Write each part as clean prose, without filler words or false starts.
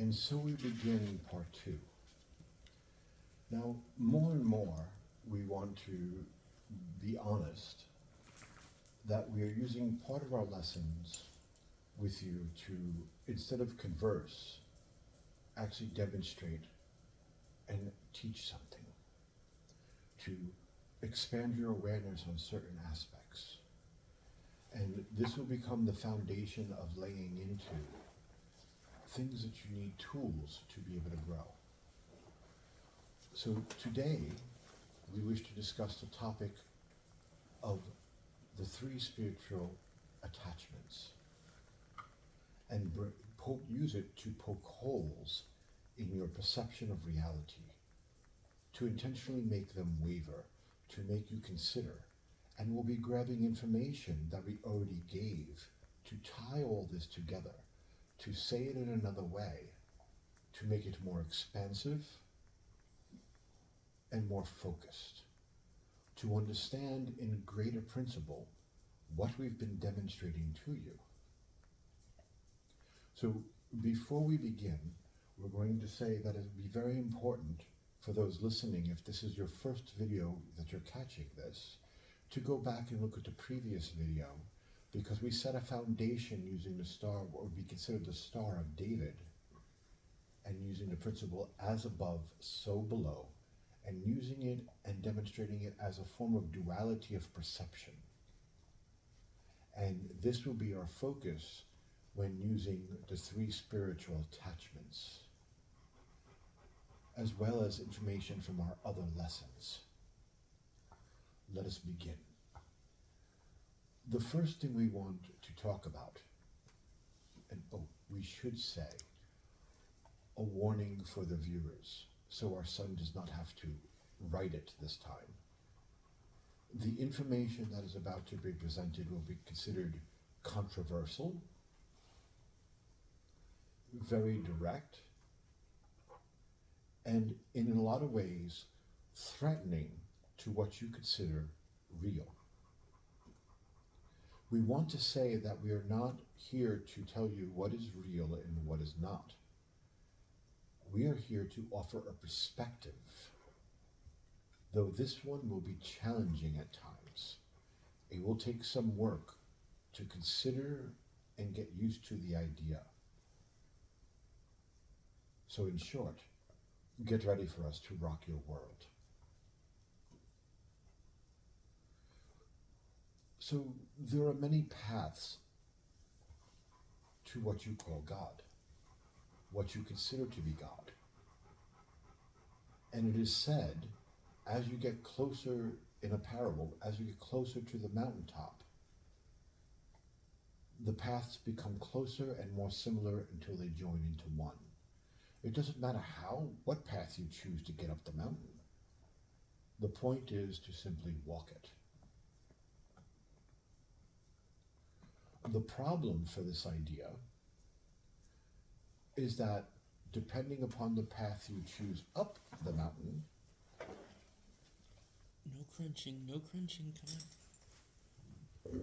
And so we begin part two. Now, more and more, we want to be honest that we are using part of our lessons with you to, instead of converse, actually demonstrate and teach something, to expand your awareness on certain aspects. And this will become the foundation of laying into things that you need tools to be able to grow. So today, we wish to discuss the topic of the three spiritual attachments and use it to poke holes in your perception of reality, to intentionally make them waver, to make you consider, and we'll be grabbing information that we already gave to tie all this together, to say it in another way, to make it more expansive and more focused, to understand in greater principle what we've been demonstrating to you. So before we begin, we're going to say that it would be very important for those listening, if this is your first video that you're catching this, to go back and look at the previous video, because we set a foundation using the star, what would be considered the Star of David, and using the principle as above, so below, and using it and demonstrating it as a form of duality of perception. And this will be our focus when using the three spiritual attachments, as well as information from our other lessons. Let us begin. The first thing we want to talk about, and we should say, a warning for the viewers, so our son does not have to write it this time. The information that is about to be presented will be considered controversial, very direct, and in a lot of ways threatening to what you consider real. We want to say that we are not here to tell you what is real and what is not. We are here to offer a perspective, though this one will be challenging at times. It will take some work to consider and get used to the idea. So in short, get ready for us to rock your world. So there are many paths to what you call God, what you consider to be God. And it is said, as you get closer in a parable, as you get closer to the mountaintop, the paths become closer and more similar until they join into one. It doesn't matter what path you choose to get up the mountain. The point is to simply walk it. The problem for this idea is that depending upon the path you choose up the mountain, no crunching, come on.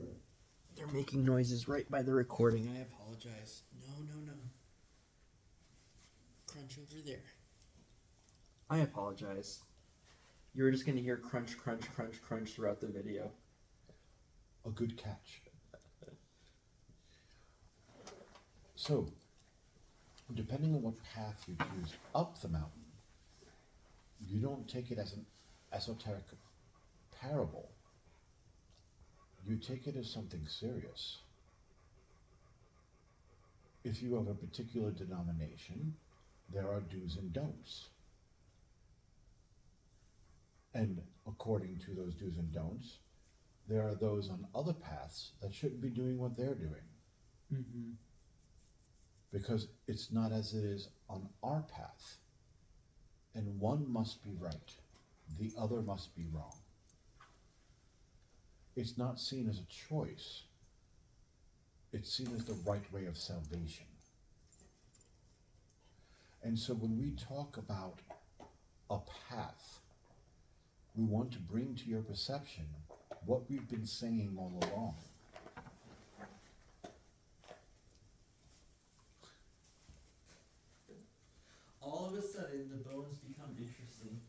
They're making noises right by the recording. I apologize. No. Crunch over there. I apologize. You're just going to hear crunch throughout the video. a good catch. So, depending on what path you choose up the mountain, you don't take it as an esoteric parable. You take it as something serious. If you have a particular denomination, there are do's and don'ts. And according to those do's and don'ts, there are those on other paths that shouldn't be doing what they're doing. Mm-hmm. Because it's not as it is on our path. And one must be right, the other must be wrong. It's not seen as a choice. It's seen as the right way of salvation. And so when we talk about a path, we want to bring to your perception what we've been saying all along. All of a sudden, the bones become interesting.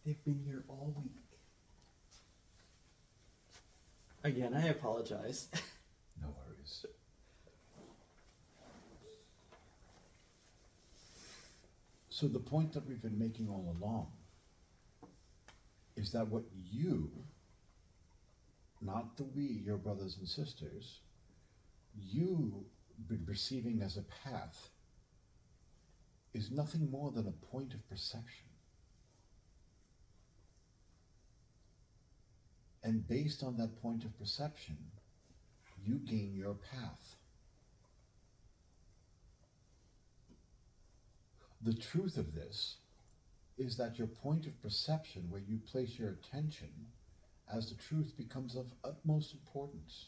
They've been here all week. Again, I apologize. No worries. So the point that we've been making all along is that what you, not the we, your brothers and sisters, you been perceiving as a path is nothing more than a point of perception. And based on that point of perception, you gain your path. The truth of this is that your point of perception, where you place your attention as the truth, becomes of utmost importance.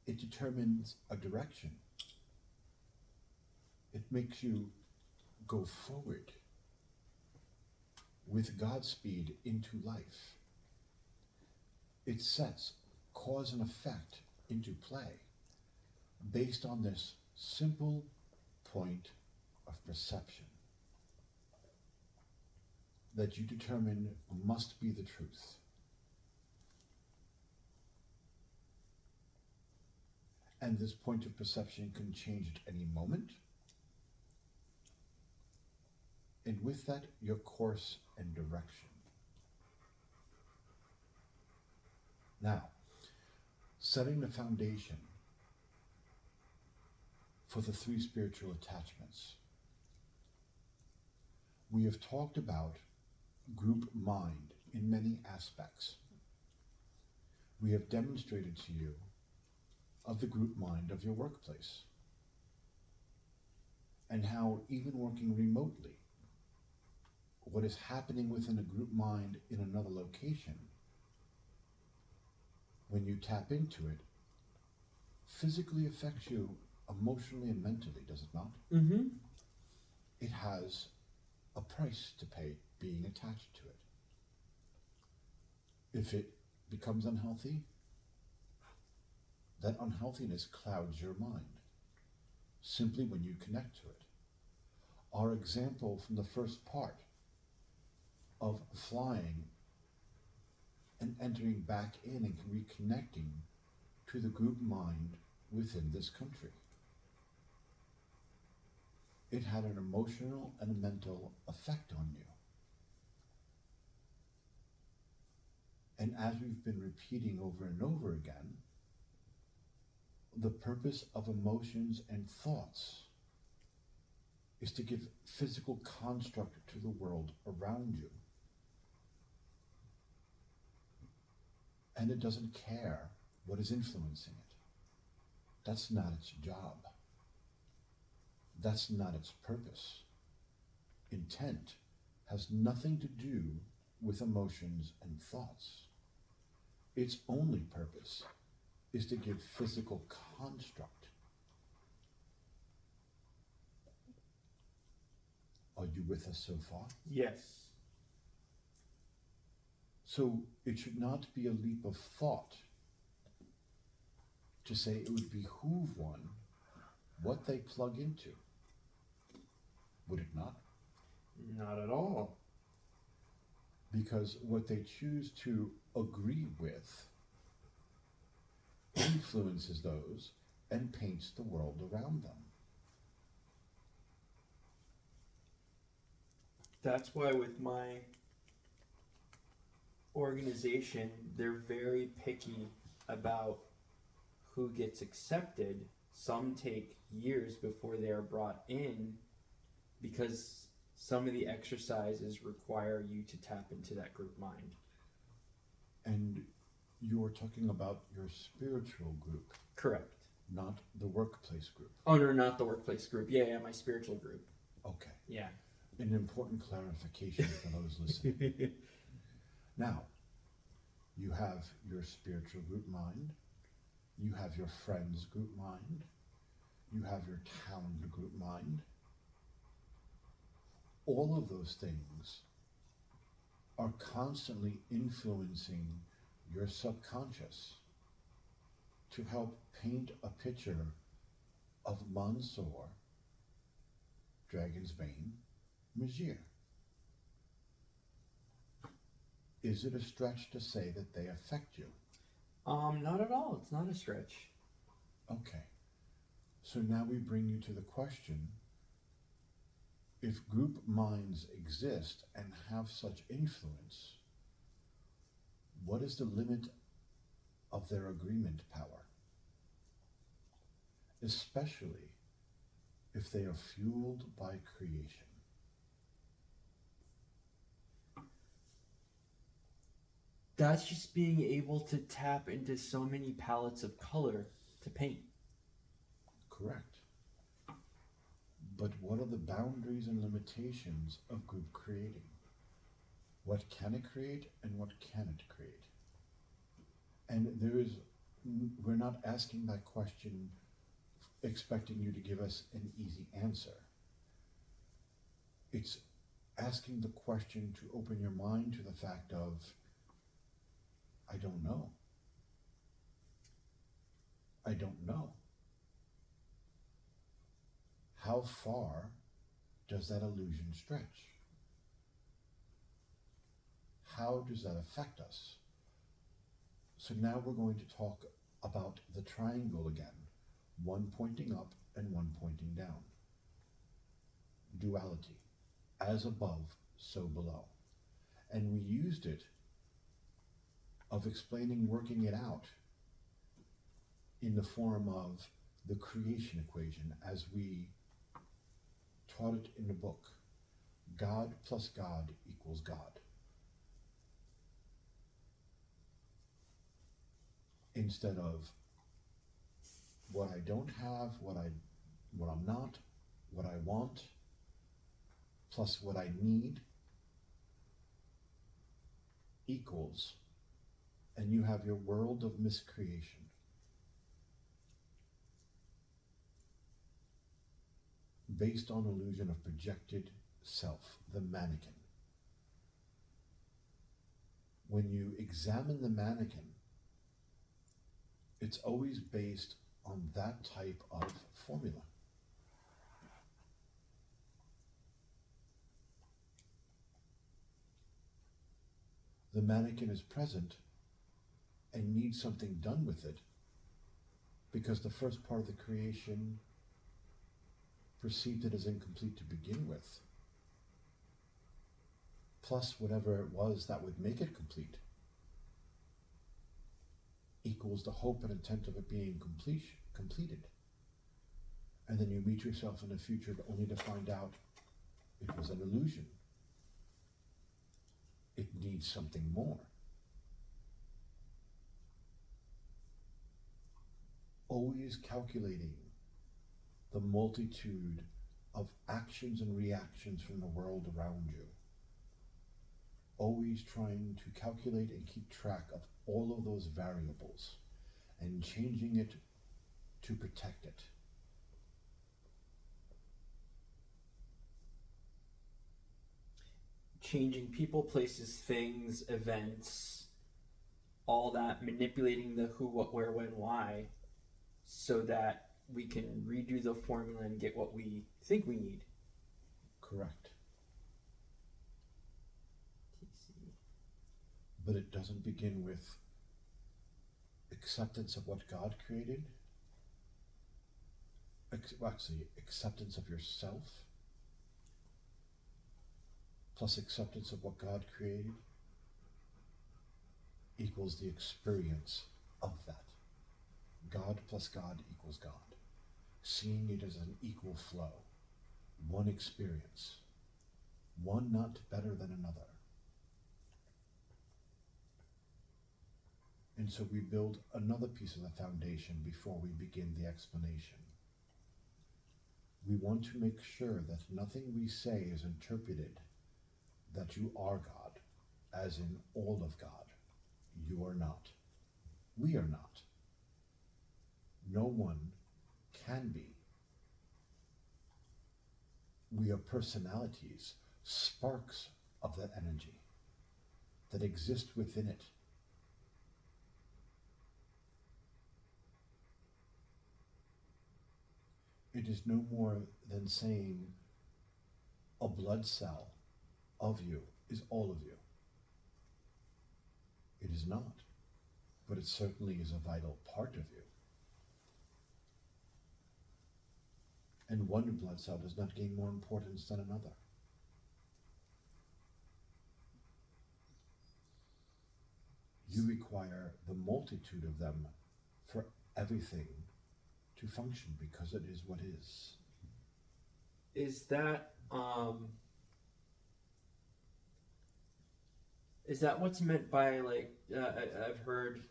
It determines a direction. It makes you go forward with Godspeed into life. It sets cause and effect into play based on this simple point of perception that you determine must be the truth. And this point of perception can change at any moment. And with that, your course and direction. Now, setting the foundation for the three spiritual attachments. We have talked about group mind in many aspects. We have demonstrated to you of the group mind of your workplace, and how even working remotely, what is happening within a group mind in another location, when you tap into it, physically affects you emotionally and mentally, does it not? Mm-hmm. It has a price to pay being attached to it. If it becomes unhealthy, that unhealthiness clouds your mind simply when you connect to it. Our example from the first part of flying and entering back in and reconnecting to the group mind within this country. It had an emotional and a mental effect on you. And as we've been repeating over and over again, the purpose of emotions and thoughts is to give physical construct to the world around you. And it doesn't care what is influencing it. That's not its job. That's not its purpose. Intent has nothing to do with emotions and thoughts. Its only purpose is to give physical construct. Are you with us so far? Yes. So it should not be a leap of thought to say it would behoove one what they plug into. Would it not? Not at all. Because what they choose to agree with influences those and paints the world around them. That's why with my organization, they're very picky about who gets accepted. Some take years before they are brought in because some of the exercises require you to tap into that group mind. And you're talking about your spiritual group, Correct. not the workplace group. Oh, no, not the workplace group. Yeah, my spiritual group. Okay. Yeah. An important clarification for those listening. Now, you have your spiritual group mind, you have your friends group mind, you have your town group mind. All of those things are constantly influencing your subconscious. to help paint a picture of Mansour, Dragon's Bane, Mizir? Is it a stretch to say that they affect you? Not at all. It's not a stretch. Okay. So now we bring you to the question, if group minds exist and have such influence, what is the limit of their agreement power? Especially if they are fueled by creation. That's just being able to tap into so many palettes of color to paint. Correct. But what are the boundaries and limitations of group creating? What can it create and what can it create? And we're not asking that question expecting you to give us an easy answer. It's asking the question to open your mind to the fact of, I don't know. I don't know. How far does that illusion stretch? How does that affect us? So now we're going to talk about the triangle again, one pointing up and one pointing down. Duality, as above, so below. And we used it of explaining working it out in the form of the creation equation as we taught it in the book. God plus God equals God. Instead of what I don't have, what I'm not, what I want, plus what I need equals, and you have your world of miscreation. Based on illusion of projected self, the mannequin. When you examine the mannequin, it's always based on that type of formula. The mannequin is present and needs something done with it because the first part of the creation perceived it as incomplete to begin with, plus whatever it was that would make it complete, equals the hope and intent of it being completed. And then you meet yourself in the future only to find out it was an illusion. It needs something more. Always calculating the multitude of actions and reactions from the world around you. Always trying to calculate and keep track of all of those variables and changing it to protect it. Changing people, places, things, events, all that, manipulating the who, what, where, when, why, so that we can redo the formula and get what we think we need. Correct. TC. But it doesn't begin with acceptance of what God created. Actually, acceptance of yourself plus acceptance of what God created equals the experience of that. God plus God equals God. Seeing it as an equal flow, one experience, one not better than another. And so we build another piece of the foundation before we begin the explanation. We want to make sure that nothing we say is interpreted that you are God, as in all of God. You are not. We are not. No one can be. We are personalities, sparks of that energy that exist within it. it is no more than saying a blood cell of you is all of you. It is not, but it certainly is a vital part of you. And one blood cell does not gain more importance than another. You require the multitude of them for everything to function because it is what is. Is that what's meant by like I've heard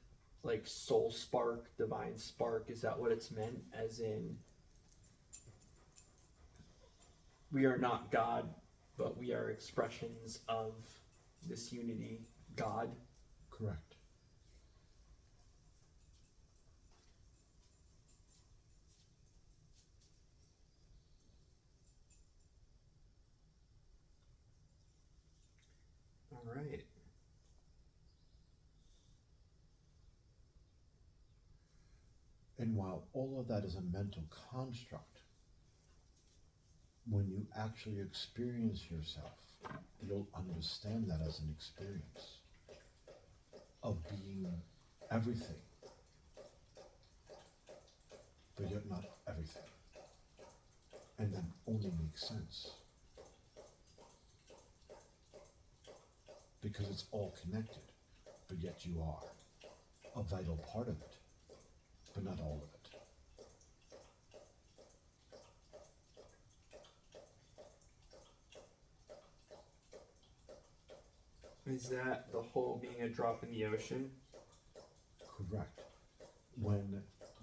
like soul spark, divine spark? Is that what it's meant? As in, we are not God, but we are expressions of this unity, God. Correct. All right. And while all of that is a mental construct, when you actually experience yourself, you'll understand that as an experience of being everything, but yet not everything. And that only makes sense. Because it's all connected, but yet you are a vital part of it, but not all of it. Is that the whole being a drop in the ocean? Correct. When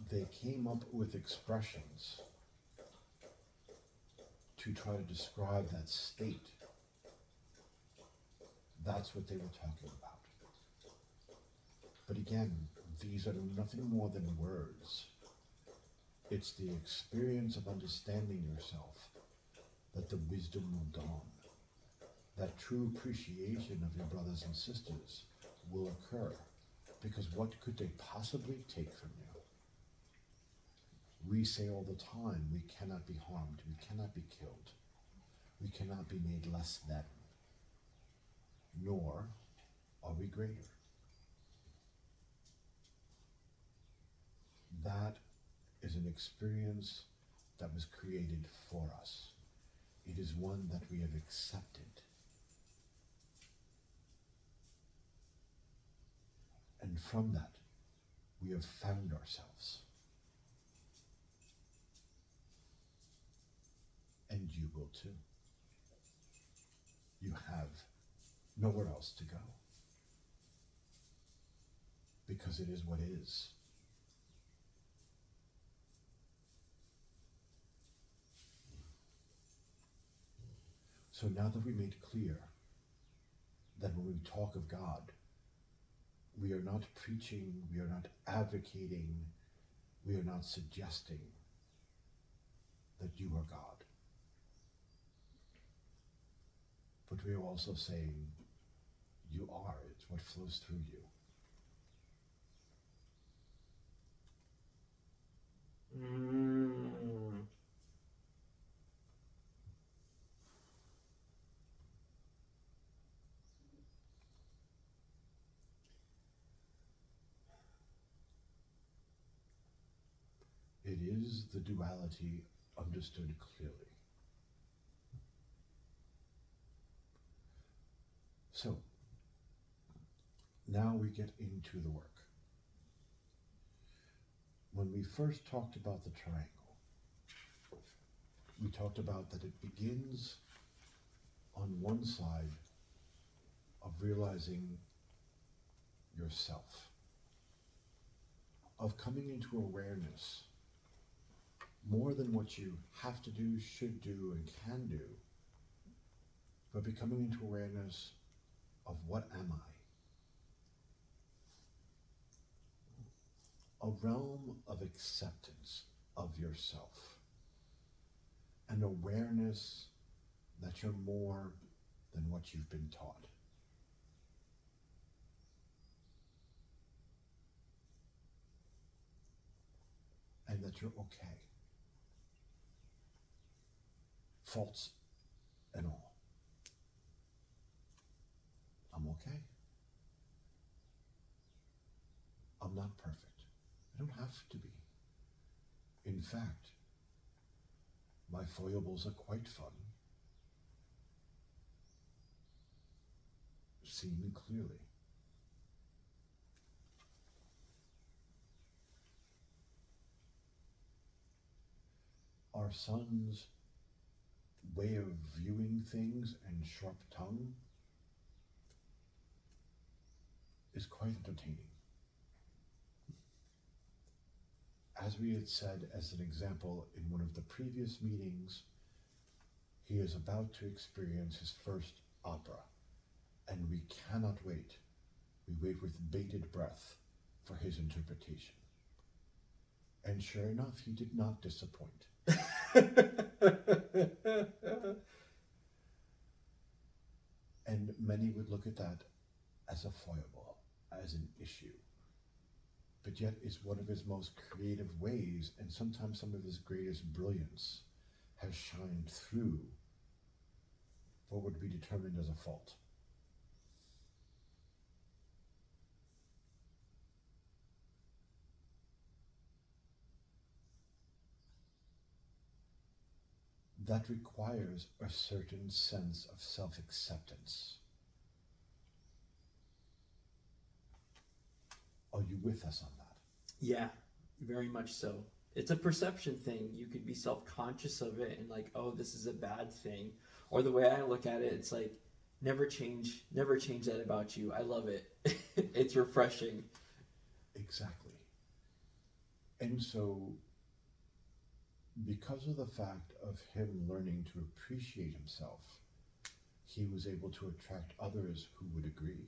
they came up with expressions to try to describe that state, that's what they were talking about. But again, these are nothing more than words. It's the experience of understanding yourself that the wisdom will dawn. That true appreciation of your brothers and sisters will occur. Because what could they possibly take from you? We say all the time, we cannot be harmed, we cannot be killed, we cannot be made less than, nor are we greater. That is an experience that was created for us. It is one that we have accepted. And from that, we have found ourselves. And you will too. You have nowhere else to go. Because it is what is. So now that we made clear that when we talk of God, we are not preaching, we are not advocating, we are not suggesting that you are God. But we are also saying you are. It's what flows through you. It is the duality understood clearly. So, now we get into the work. When we first talked about the triangle, we talked about that it begins on one side of realizing yourself, of coming into awareness more than what you have to do, should do, and can do, but becoming into awareness of what am I? A realm of acceptance of yourself, an awareness that you're more than what you've been taught. And that you're okay. faults and all. I'm okay. I'm not perfect. I don't have to be. In fact, my foibles are quite fun, seen clearly. Our son's way of viewing things and sharp tongue is quite entertaining. As we had said as an example in one of the previous meetings, he is about to experience his first opera, and we cannot wait. We wait with bated breath for his interpretation. And sure enough, he did not disappoint. And many would look at that as a foible, as an issue. But yet it's one of his most creative ways, and sometimes some of his greatest brilliance has shined through what would be determined as a fault. That requires a certain sense of self-acceptance. Are you with us on that? Yeah, very much so. It's a perception thing. You could be self-conscious of it and like, oh, this is a bad thing. Or the way I look at it, it's like, never change that about you. I love it. It's refreshing. Exactly. And so, because of the fact of him learning to appreciate himself, he was able to attract others who would agree.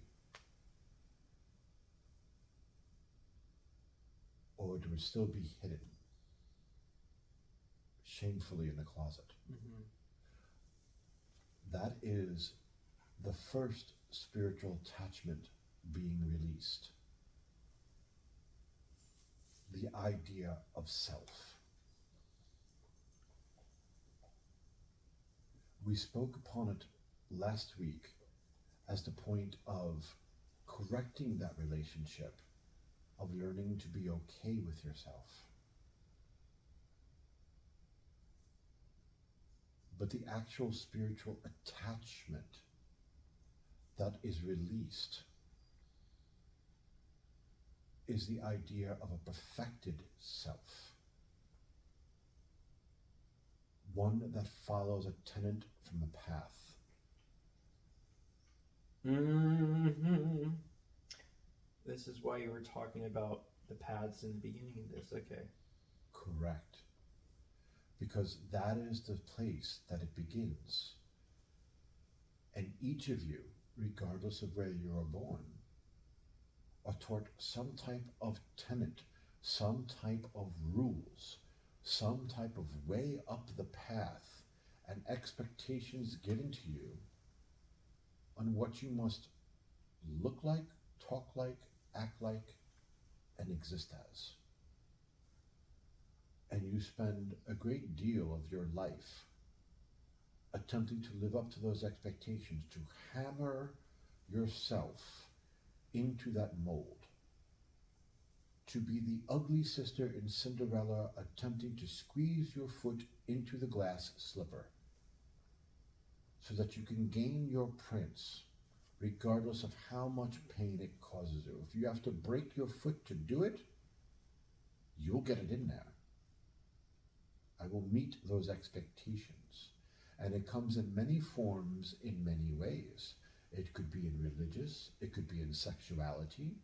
Or it would still be hidden, shamefully in the closet. Mm-hmm. That is the first spiritual attachment being released. The idea of self. We spoke upon it last week as the point of correcting that relationship, of learning to be okay with yourself. But the actual spiritual attachment that is released is the idea of a perfected self. One that follows a tenet from a path. Mm-hmm. This is why you were talking about the paths in the beginning of this. Okay. Correct. Because that is the place that it begins. And each of you, regardless of where you are born, are taught some type of tenet, some type of rules, some type of way up the path, and expectations given to you on what you must look like, talk like, act like, and exist as. And you spend a great deal of your life attempting to live up to those expectations, to hammer yourself into that mold, to be the ugly sister in Cinderella attempting to squeeze your foot into the glass slipper so that you can gain your prince, regardless of how much pain it causes you. If you have to break your foot to do it, you'll get it in there. I will meet those expectations. And it comes in many forms, in many ways. It could be in religious, it could be in sexuality,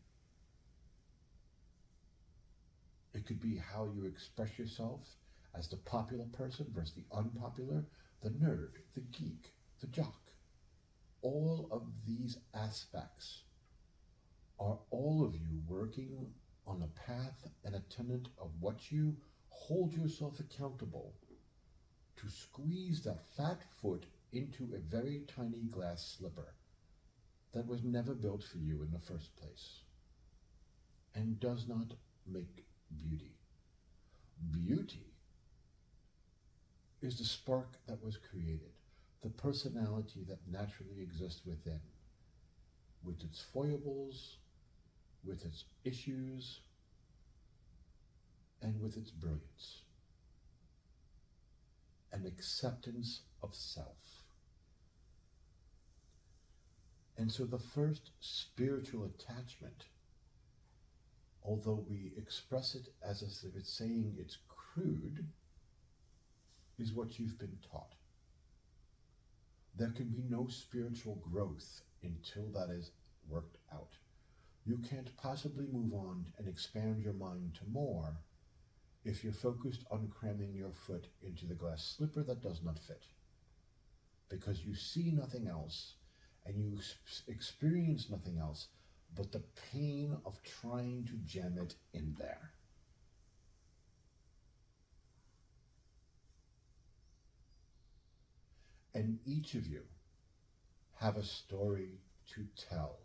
it could be how you express yourself as the popular person versus the unpopular, the nerd, the geek, the jock. All of these aspects are all of you working on a path and a tenet of what you hold yourself accountable to squeeze that fat foot into a very tiny glass slipper that was never built for you in the first place and does not make beauty. Beauty is the spark that was created, the personality that naturally exists within, with its foibles, with its issues, and with its brilliance. An acceptance of self. And so the first spiritual attachment, although we express it as if it's saying it's crude, is what you've been taught. There can be no spiritual growth until that is worked out. You can't possibly move on and expand your mind to more if you're focused on cramming your foot into the glass slipper that does not fit. Because you see nothing else and you experience nothing else but the pain of trying to jam it in there. And each of you have a story to tell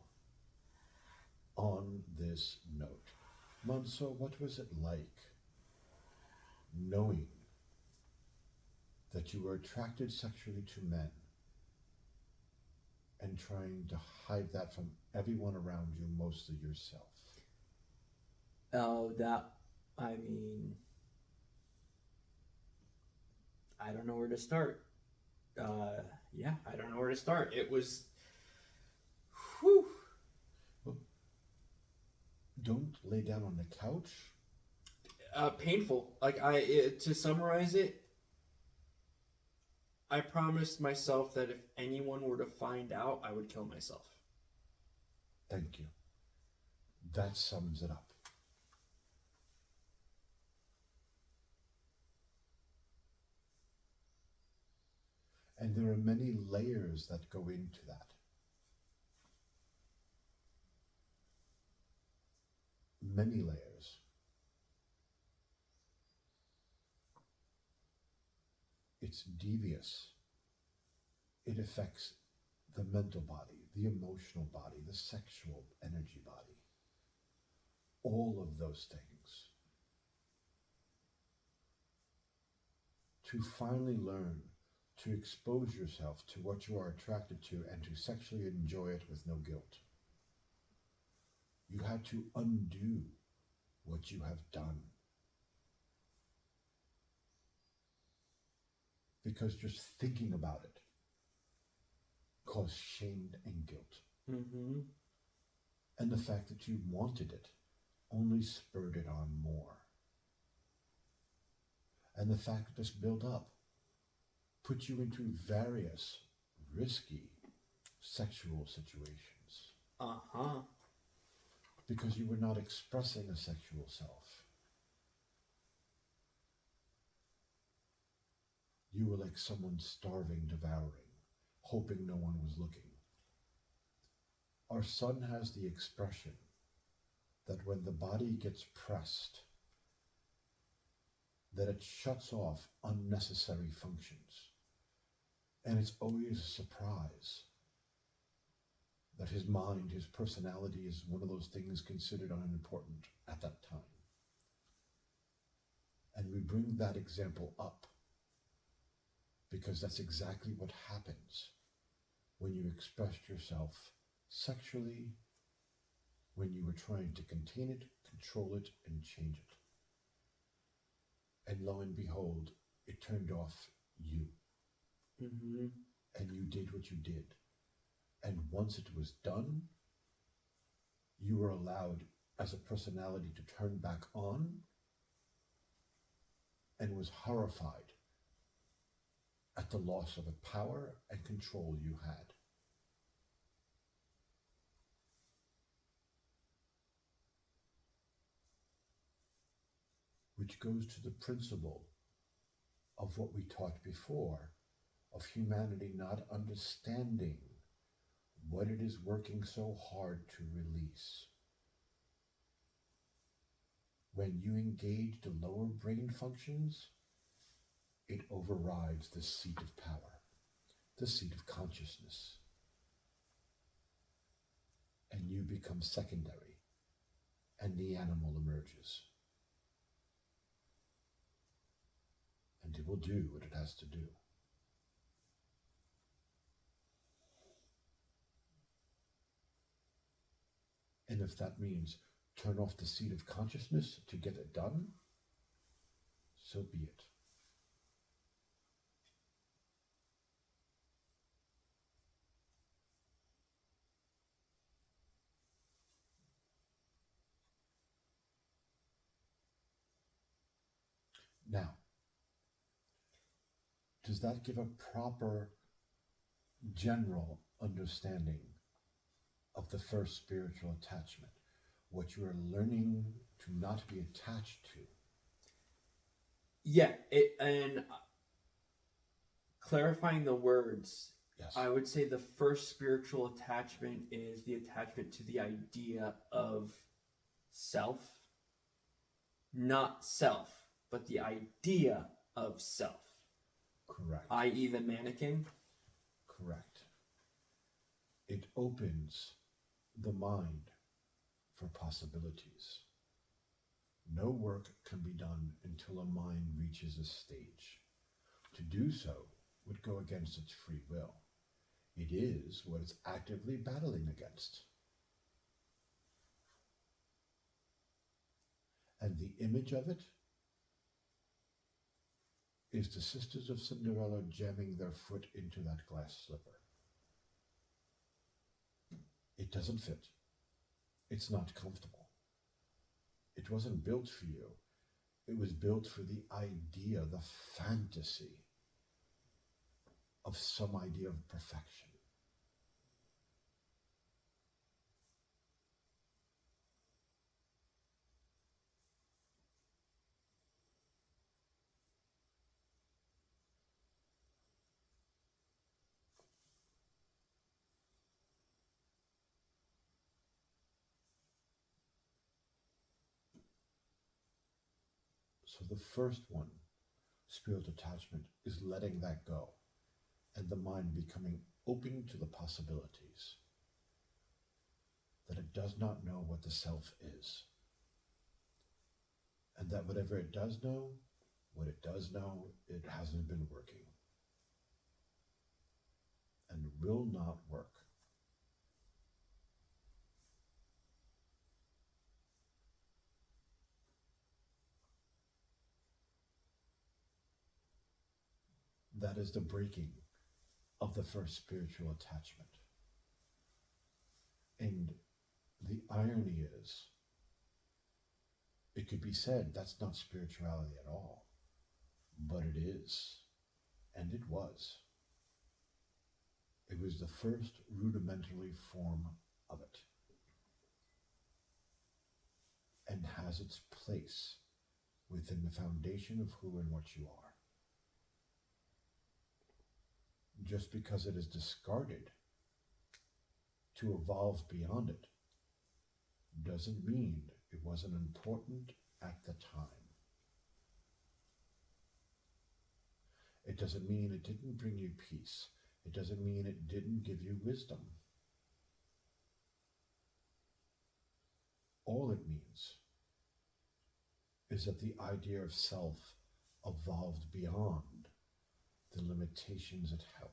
on this note. Manso, what was it like knowing that you were attracted sexually to men and trying to hide that from everyone around you, mostly yourself? Oh, I mean, I don't know where to start. Yeah, I don't know where to start. It was, whew. Well, don't lay down on the couch. Painful. To summarize it, I promised myself that if anyone were to find out, I would kill myself. Thank you. That sums it up. And there are many layers that go into that. Many layers. It's devious. It affects the mental body, the emotional body, the sexual energy body. All of those things. To finally learn to expose yourself to what you are attracted to and to sexually enjoy it with no guilt. You had to undo what you have done. Because just thinking about it caused shame and guilt. Mm-hmm. And the fact that you wanted it only spurred it on more. And the fact that this built up put you into various risky sexual situations. Uh-huh. Because you were not expressing a sexual self. You were like someone starving, devouring, hoping no one was looking. Our son has the expression that when the body gets pressed, that it shuts off unnecessary functions. And it's always a surprise that his mind, his personality is one of those things considered unimportant at that time. And we bring that example up because that's exactly what happens when you expressed yourself sexually, when you were trying to contain it, control it, and change it. And lo and behold, it turned off you. Mm-hmm. And you did what you did. And once it was done, you were allowed as a personality to turn back on and was horrified at the loss of the power and control you had. Which goes to the principle of what we taught before, of humanity not understanding what it is working so hard to release. When you engage the lower brain functions, it overrides the seat of power, the seat of consciousness. And you become secondary, and the animal emerges. and it will do what it has to do. And if that means turn off the seat of consciousness to get it done, so be it. Now, does that give a proper general understanding of the first spiritual attachment? What you are learning to not be attached to? Yeah, and clarifying the words, Yes. I would say the first spiritual attachment is the attachment to the idea of self. Not self, but the idea of self. Correct. I.e. the mannequin. Correct. It opens the mind for possibilities. No work can be done until a mind reaches a stage. To do so would go against its free will. It is what it's actively battling against. And the image of it is the sisters of Cinderella jamming their foot into that glass slipper. It doesn't fit. It's not comfortable. It wasn't built for you. It was built for the idea, the fantasy of some idea of perfection. So the first one, spiritual attachment, is letting that go and the mind becoming open to the possibilities, that it does not know what the self is, and that whatever it does know, what it does know, it hasn't been working and will not work. That is the breaking of the first spiritual attachment. And the irony is, it could be said that's not spirituality at all, but it is, and it was. It was the first rudimentary form of it, and has its place within the foundation of who and what you are. Just because it is discarded to evolve beyond it doesn't mean it wasn't important at the time. It doesn't mean it didn't bring you peace. It doesn't mean it didn't give you wisdom. All it means is that the idea of self evolved beyond the limitations it held.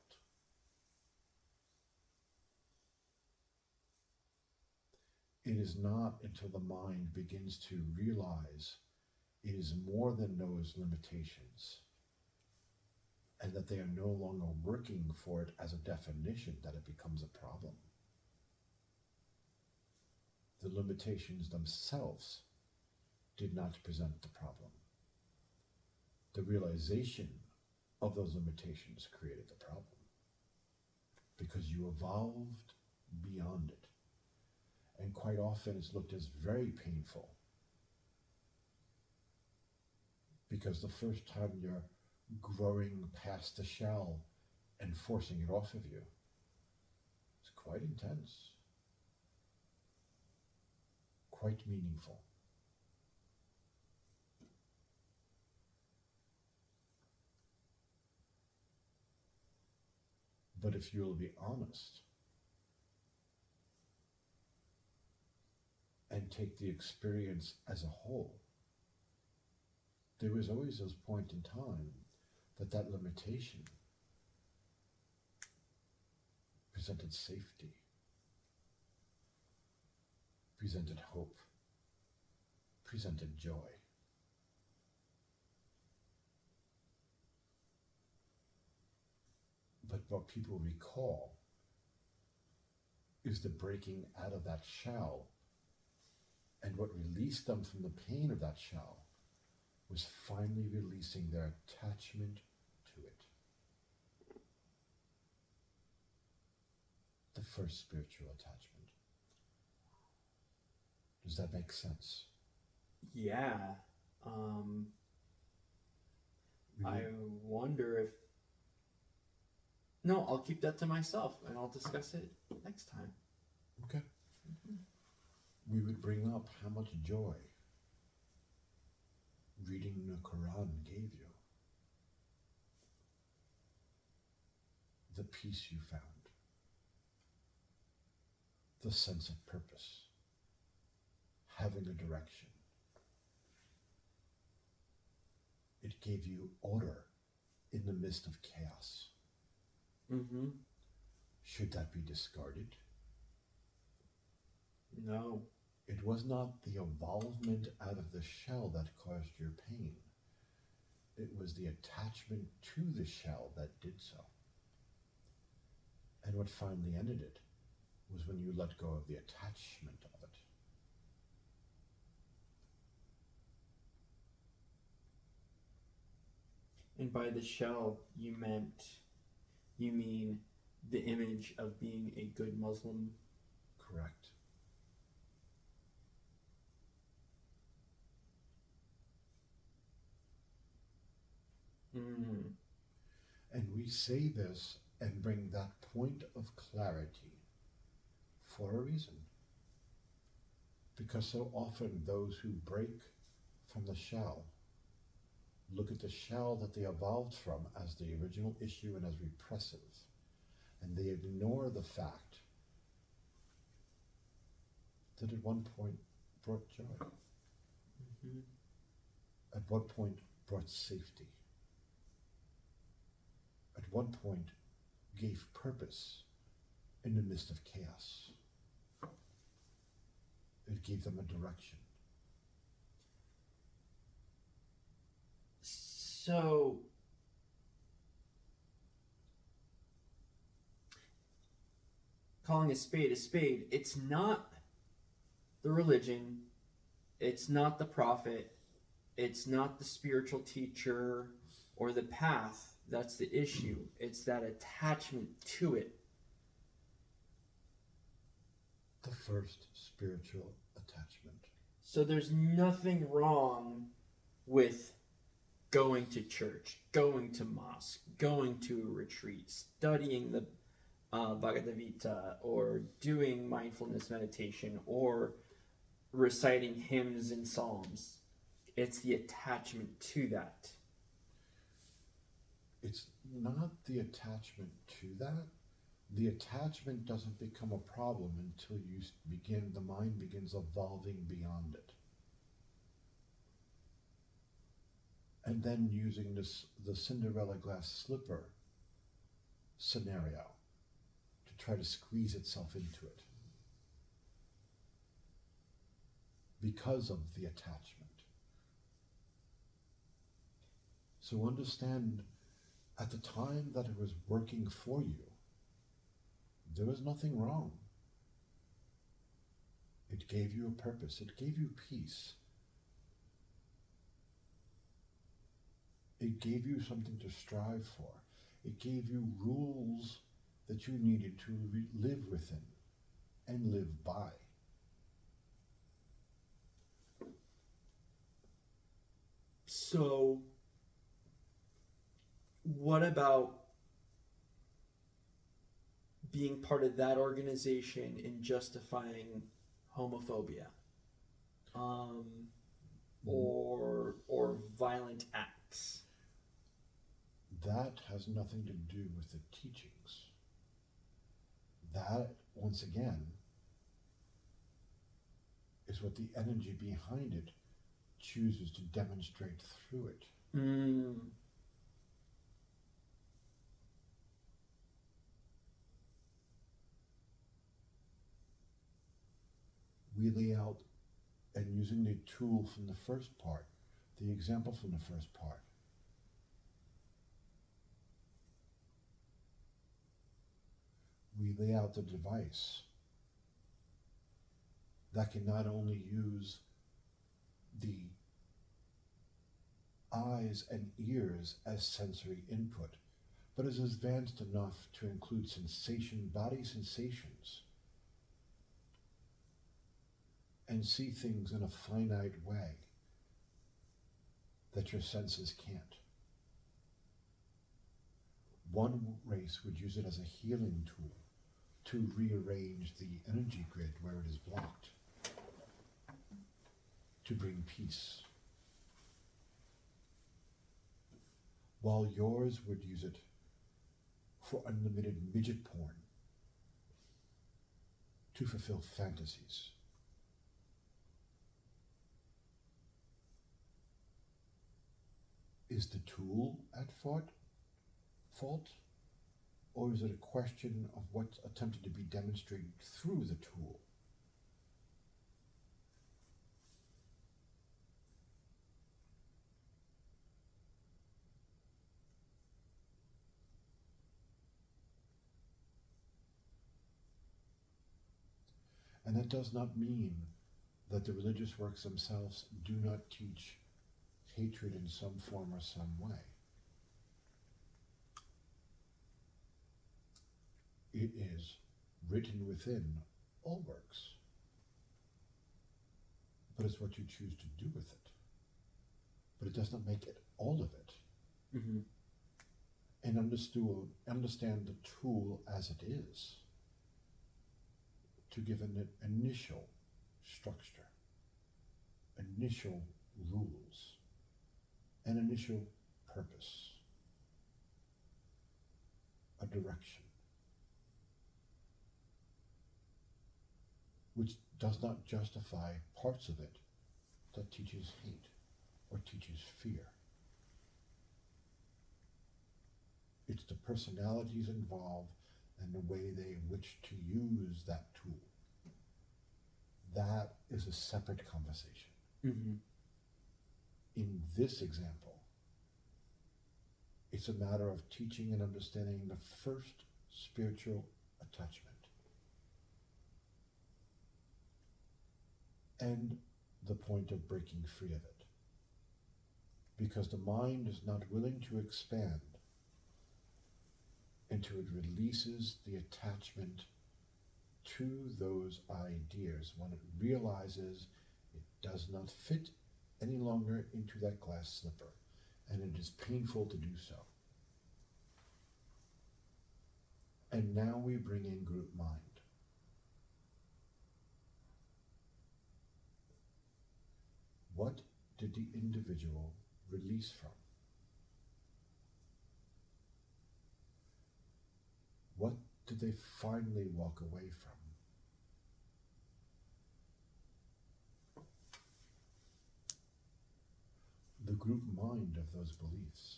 It is not until the mind begins to realize it is more than those limitations, and that they are no longer working for it as a definition, that it becomes a problem. The limitations themselves did not present the problem. The realization of those limitations created the problem, because you evolved beyond it. And quite often it's looked as very painful, because the first time you're growing past the shell and forcing it off of you, it's quite intense, quite meaningful. But if you'll be honest and take the experience as a whole, there was always this point in time that limitation presented safety, presented hope, presented joy. But what people recall is the breaking out of that shell, and what released them from the pain of that shell was finally releasing their attachment to it. The first spiritual attachment. Does that make sense? Yeah. I wonder if... No, I'll keep that to myself and I'll discuss it next time. Okay. We would bring up how much joy reading the Quran gave you. The peace you found. The sense of purpose. Having a direction. It gave you order in the midst of chaos. Mm-hmm. Should that be discarded? No. It was not the evolvement out of the shell that caused your pain. It was the attachment to the shell that did so. And what finally ended it was when you let go of the attachment of it. And by the shell, you mean the image of being a good Muslim? Correct. Mm. And we say this and bring that point of clarity for a reason. Because so often those who break from the shell look at the shell that they evolved from as the original issue and as repressive. And they ignore the fact that at one point brought joy. Mm-hmm. At one point brought safety. At one point gave purpose in the midst of chaos. It gave them a direction. So, calling a spade, it's not the religion, it's not the prophet, it's not the spiritual teacher or the path that's the issue. It's that attachment to it. The first spiritual attachment. So there's nothing wrong with going to church, going to mosque, going to a retreat, studying the Bhagavad Gita, or doing mindfulness meditation, or reciting hymns and psalms. It's the attachment to that. It's not the attachment to that. The attachment doesn't become a problem until the mind begins evolving beyond it. And then using the Cinderella glass slipper scenario to try to squeeze itself into it. Because of the attachment. So understand, at the time that it was working for you, there was nothing wrong. It gave you a purpose. It gave you peace. It gave you something to strive for. It gave you rules that you needed to live within and live by. So, what about being part of that organization and justifying homophobia, or violent acts? That has nothing to do with the teachings. That, once again, is what the energy behind it chooses to demonstrate through it. Mm. we lay out, and using the tool from the first part, the example from the first part, we lay out the device that can not only use the eyes and ears as sensory input, but is advanced enough to include sensation, body sensations, and see things in a finite way that your senses can't. One race would use it as a healing tool to rearrange the energy grid where it is blocked, to bring peace. While yours would use it for unlimited midget porn, to fulfill fantasies. Is the tool at fault? Or is it a question of what's attempted to be demonstrated through the tool? And that does not mean that the religious works themselves do not teach hatred in some form or some way. It is written within all works, but it's what you choose to do with it. But it does not make it all of it. Mm-hmm. And understand the tool as it is, to give an initial structure, initial rules, an initial purpose, a direction, which does not justify parts of it that teaches hate or teaches fear. It's the personalities involved and the way they wish to use that tool. That is a separate conversation. Mm-hmm. In this example, it's a matter of teaching and understanding the first spiritual attachment and the point of breaking free of it. Because the mind is not willing to expand until it releases the attachment to those ideas, when it realizes it does not fit any longer into that glass slipper, and it is painful to do so. And now we bring in group mind. What did the individual release from? What did they finally walk away from? The group mind of those beliefs.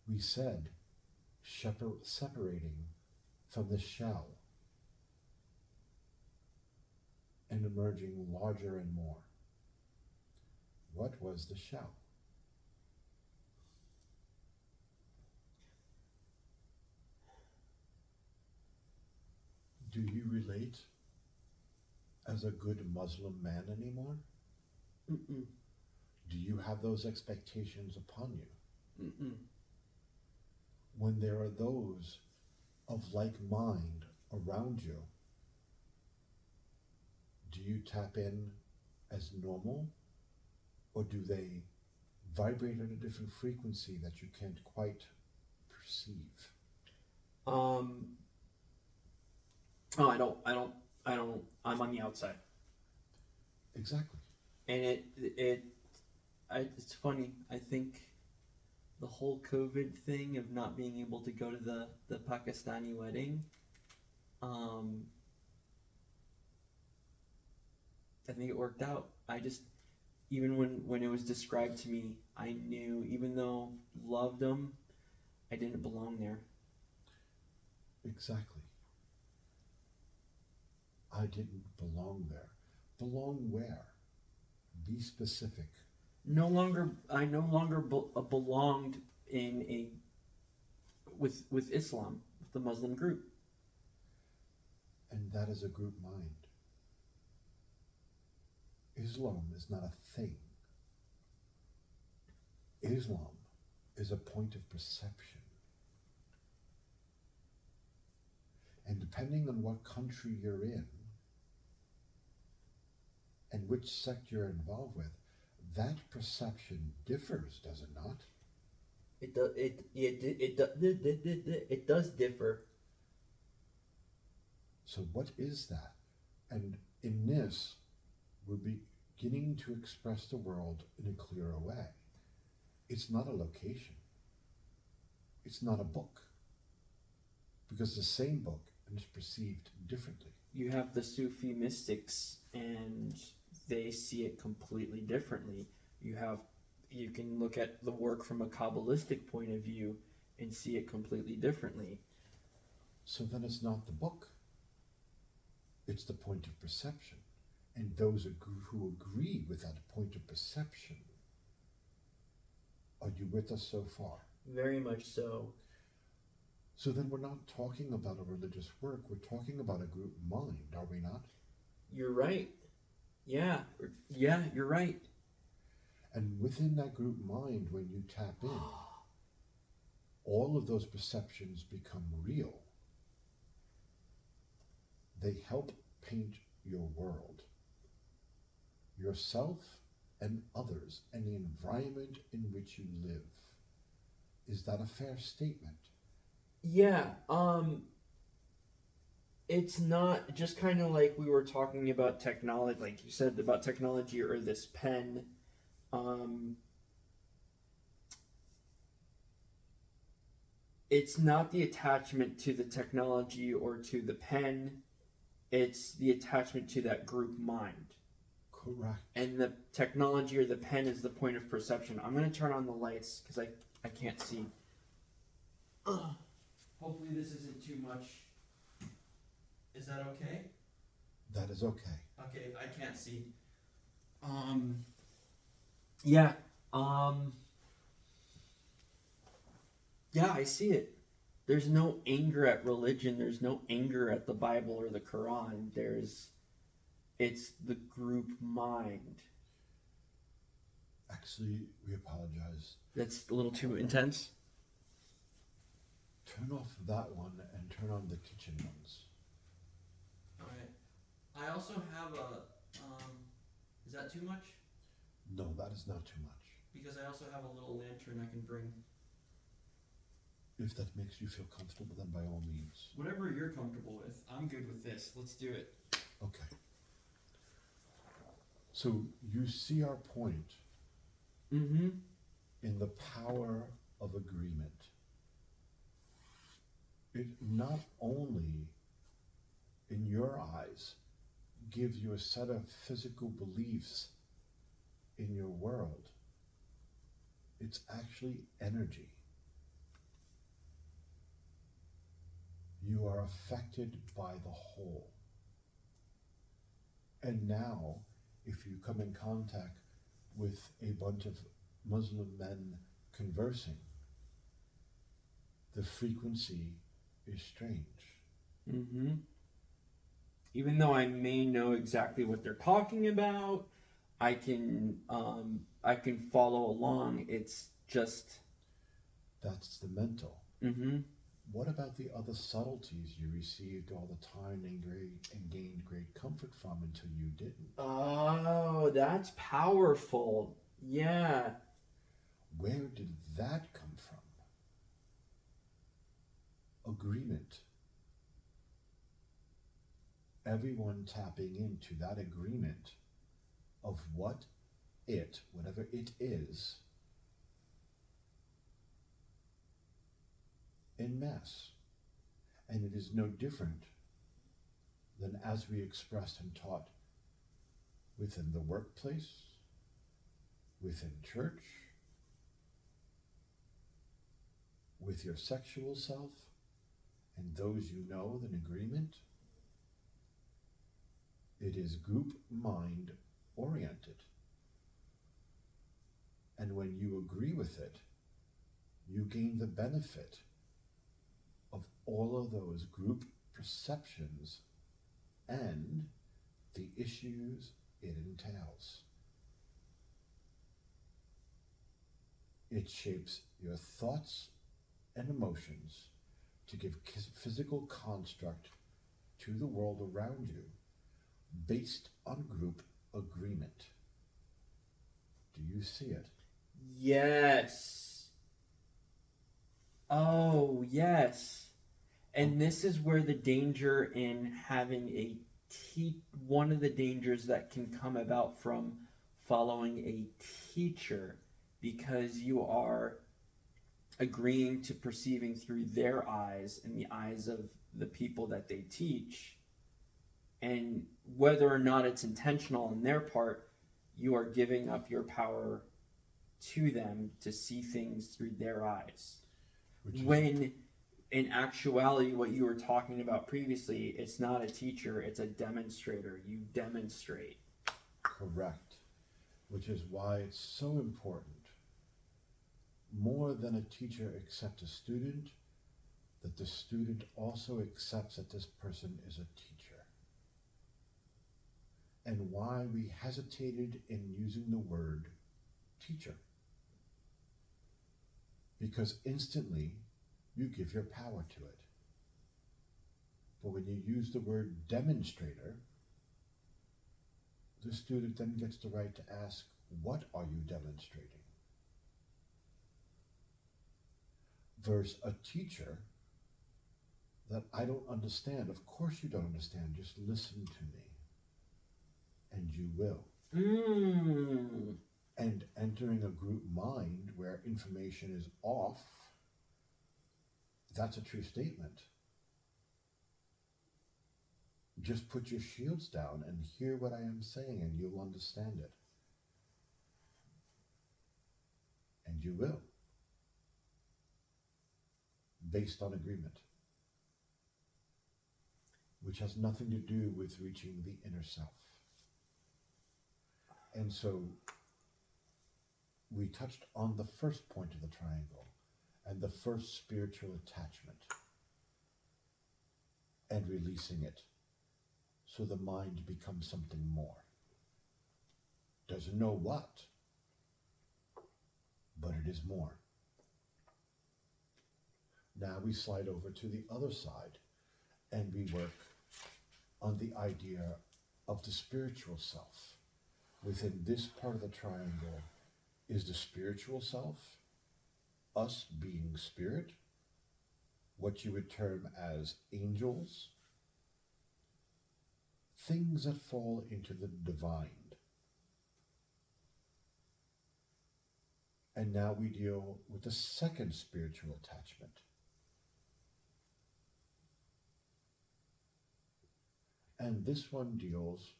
We said separating from the shell and emerging larger and more. What was the shell? Do you relate as a good Muslim man anymore? Mm-mm. Do you have those expectations upon you? Mm-mm. When there are those of like mind around you, do you tap in as normal, or do they vibrate at a different frequency that you can't quite perceive? Oh, I don't. I'm on the outside, Exactly. and it's funny. I think the whole COVID thing of not being able to go to the Pakistani wedding, I think it worked out. I just, even when it was described to me, I knew, even though loved them, I didn't belong there. Exactly. I didn't belong there. Belong where? Be specific. I no longer belonged in a with Islam, with the Muslim group. And that is a group mind. Islam is not a thing. Islam is a point of perception. And depending on what country you're in and which sect you're involved with, that perception differs, does it not? It does differ. So what is that? And in this, we're beginning to express the world in a clearer way. It's not a location. It's not a book. Because the same book is perceived differently. You have the Sufi mystics, and they see it completely differently. You can look at the work from a Kabbalistic point of view and see it completely differently. So then it's not the book. It's the point of perception. And those who agree with that point of perception, are you with us so far? Very much so. So then we're not talking about a religious work, we're talking about a group mind, are we not? You're right. Yeah, you're right. And within that group mind, when you tap in, all of those perceptions become real. They help paint your world, yourself and others, and the environment in which you live. Is that a fair statement? Yeah, it's not just kind of like we were talking about technology, like you said about technology or this pen. It's not the attachment to the technology or to the pen, it's the attachment to that group mind. Correct. And the technology or the pen is the point of perception. I'm going to turn on the lights because I can't see. Hopefully this isn't too much. Is that okay? That is okay. Okay, I can't see. Yeah. Yeah, I see it. There's no anger at religion. There's no anger at the Bible or the Quran. It's the group mind. Actually, we apologize. That's a little too intense. Turn off that one and turn on the kitchen ones. Alright. I also have a, is that too much? No, that is not too much. Because I also have a little lantern I can bring. If that makes you feel comfortable, then by all means. Whatever you're comfortable with. I'm good with this. Let's do it. Okay. So you see our point Mm-hmm. in the power of agreement. It not only, in your eyes, gives you a set of physical beliefs in your world, it's actually energy. You are affected by the whole. And now, if you come in contact with a bunch of Muslim men conversing, the frequency is strange. Mm-hmm. Even though I may know exactly what they're talking about, I can follow along. It's just That's the mental. mm-hmm. What about the other subtleties you received all the time and gained great comfort from until you didn't? Oh, that's powerful. Yeah. Where did that come from? Agreement. Everyone tapping into that agreement of whatever it is, en masse. And it is no different than as we expressed and taught within the workplace, within church, with your sexual self, and those you know in agreement. It is group mind oriented. And when you agree with it, you gain the benefit of all of those group perceptions and the issues it entails. It shapes your thoughts and emotions to give physical construct to the world around you based on group agreement. Do you see it? Yes. Oh, yes. And this is where the danger in having one of the dangers that can come about from following a teacher, because you are agreeing to perceiving through their eyes and the eyes of the people that they teach. And whether or not it's intentional on their part, you are giving up your power to them to see things through their eyes. When in actuality, what you were talking about previously, it's not a teacher, it's a demonstrator. You demonstrate. Correct. Which is why it's so important, more than a teacher accepts a student, that the student also accepts that this person is a teacher. And why we hesitated in using the word teacher. Because instantly you give your power to it. But when you use the word demonstrator, the student then gets the right to ask, what are you demonstrating? Versus a teacher that I don't understand. Of course you don't understand, just listen to me. And you will. And entering a group mind where information is off, that's a true statement. Just put your shields down and hear what I am saying, and you'll understand it. And you will. Based on agreement. Which has nothing to do with reaching the inner self. And so we touched on the first point of the triangle and the first spiritual attachment and releasing it so the mind becomes something more. Doesn't know what, but it is more. Now we slide over to the other side and we work on the idea of the spiritual self. Within this part of the triangle is the spiritual self, us being spirit, what you would term as angels, things that fall into the divine. And now we deal with the second spiritual attachment. And this one deals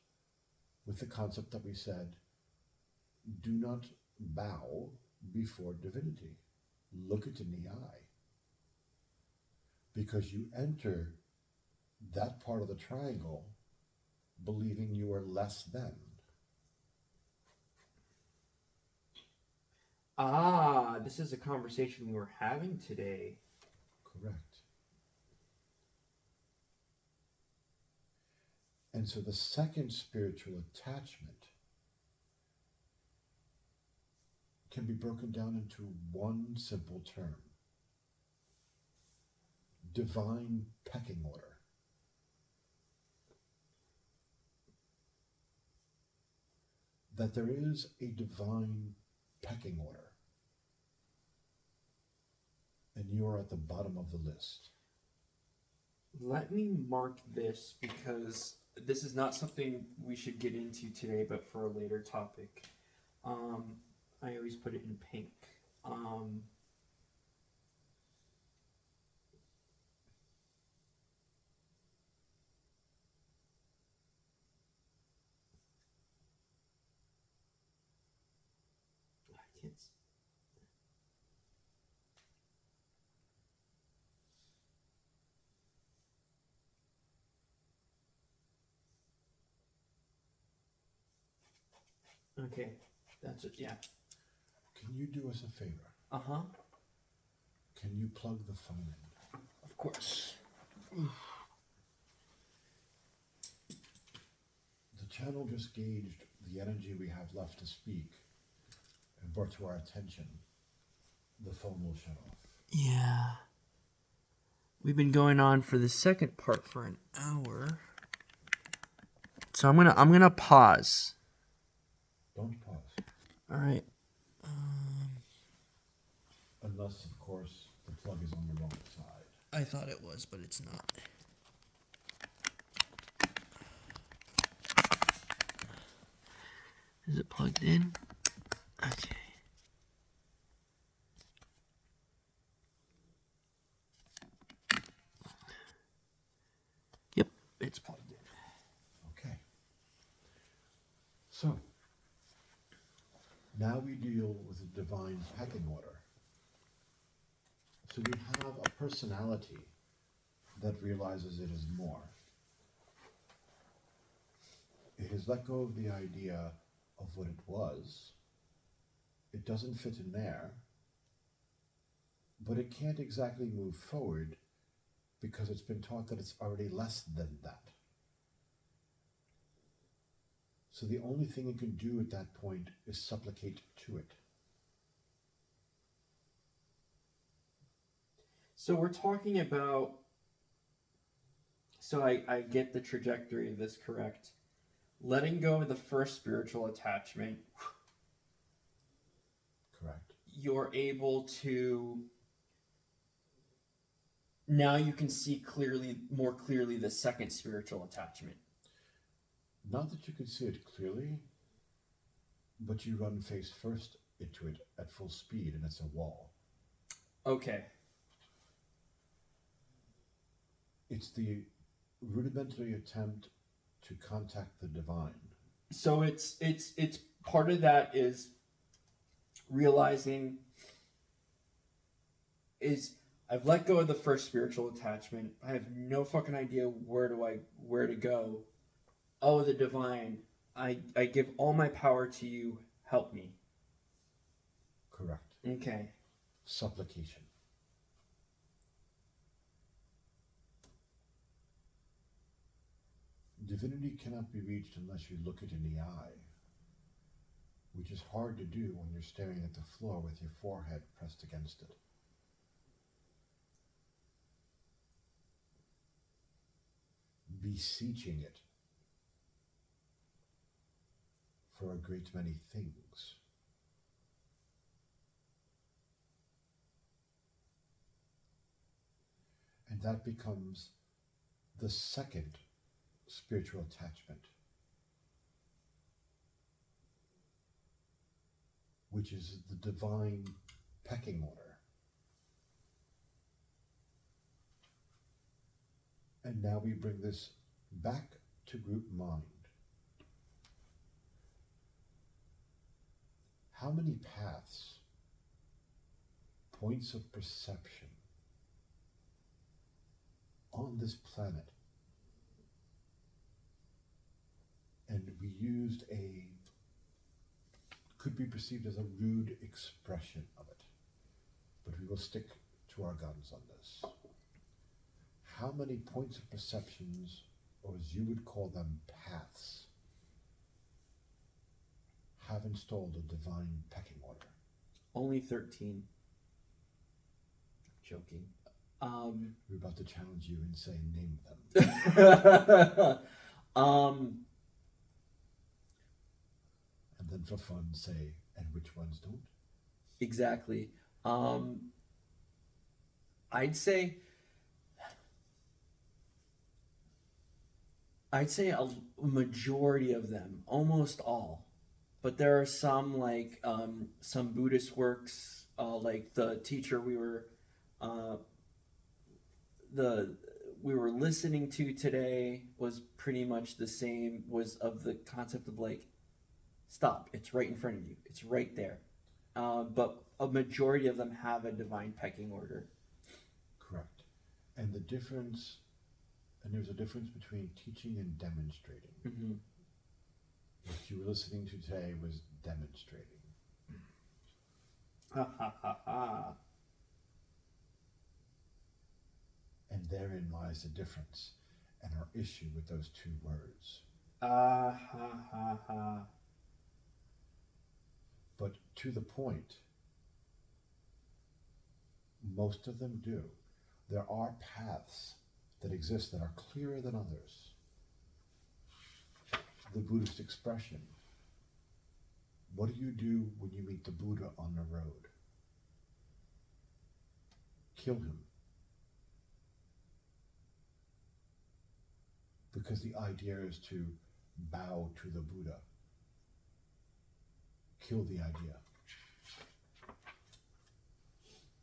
with the concept that we said, do not bow before divinity. Look it in the eye. Because you enter that part of the triangle believing you are less than. This is a conversation we were having today. Correct. And so the second spiritual attachment can be broken down into one simple term. Divine pecking order. That there is a divine pecking order. And you are at the bottom of the list. Let me mark this because this is not something we should get into today, but for a later topic. I always put it in pink. I can't. Okay, that's it. Yeah. Can you do us a favor? Uh-huh. Can you plug the phone in? Of course. The channel just gauged the energy we have left to speak and brought to our attention. The phone will shut off. Yeah. We've been going on for the second part for an hour. So I'm gonna pause. Don't pause. All right. Unless, of course, the plug is on the wrong side. I thought it was, but it's not. Is it plugged in? Okay. Yep, it's plugged in. Okay. So, now we deal with the divine pecking order. So we have a personality that realizes it is more. It has let go of the idea of what it was. It doesn't fit in there, but it can't exactly move forward because it's been taught that it's already less than that. So the only thing it can do at that point is supplicate to it. So we're talking about, so I get the trajectory of this correct. Letting go of the first spiritual attachment, Correct. you're able to, now you can see more clearly the second spiritual attachment. Not that you can see it clearly, but you run face first into it at full speed and it's a wall. Okay. It's the rudimentary attempt to contact the divine. So it's part of that is realizing is I've let go of the first spiritual attachment. I have no fucking idea where to go. Oh, the divine. I give all my power to you. Help me. Correct. Okay. Supplication. Divinity cannot be reached unless you look it in the eye, which is hard to do when you're staring at the floor with your forehead pressed against it. Beseeching it for a great many things. And that becomes the second spiritual attachment, which is the divine pecking order. And now we bring this back to group mind. How many paths, points of perception on this planet, and we used could be perceived as a rude expression of it, but we will stick to our guns on this. How many points of perceptions, or as you would call them, paths, have installed a divine pecking order? Only 13. Joking. We're about to challenge you and say, name them. And then for fun say, and which ones don't? Exactly. I'd say a majority of them, almost all. But there are some, like some Buddhist works, like the teacher we were listening to today was pretty much the same, was of the concept of like, stop, it's right in front of you, it's right there. But a majority of them have a divine pecking order. Correct. And there's a difference between teaching and demonstrating. Mm-hmm. What you were listening to today was demonstrating. Ha ha ha ha. And therein lies the difference and our issue with those two words. Ah ha ha ha. But to the point, most of them do. There are paths that exist that are clearer than others. The Buddhist expression, what do you do when you meet the Buddha on the road? Kill him. Because the idea is to bow to the Buddha. Kill the idea.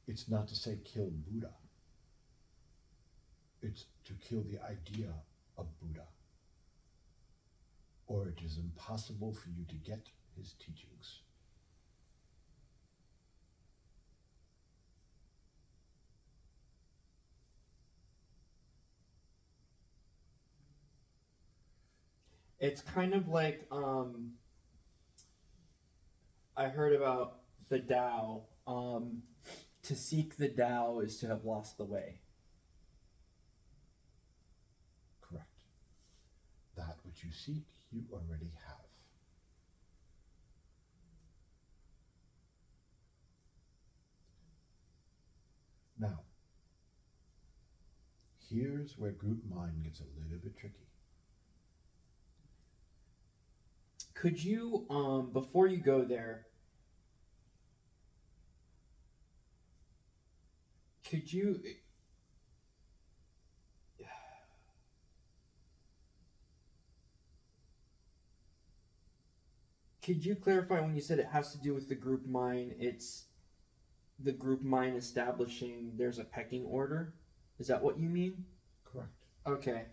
It's not to say kill Buddha. It's to kill the idea of Buddha. Or it is impossible for you to get his teachings. It's kind of like I heard about the Tao. To seek the Tao is to have lost the way. Correct. That which you seek, you already have. Now, here's where group mind gets a little bit tricky. Could you, before you go there, could you clarify when you said it has to do with the group mind? It's the group mind establishing there's a pecking order. Is that what you mean? Correct. Okay.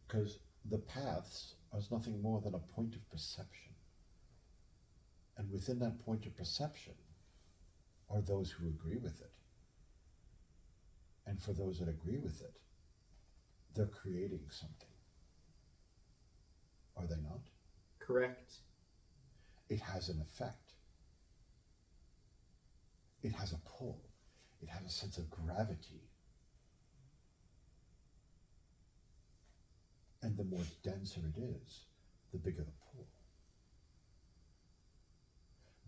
Because the paths are nothing more than a point of perception. And within that point of perception are those who agree with it. And for those that agree with it, they're creating something. Are they not? Correct. It has an effect. It has a pull. It has a sense of gravity. And the more denser it is, the bigger the pull.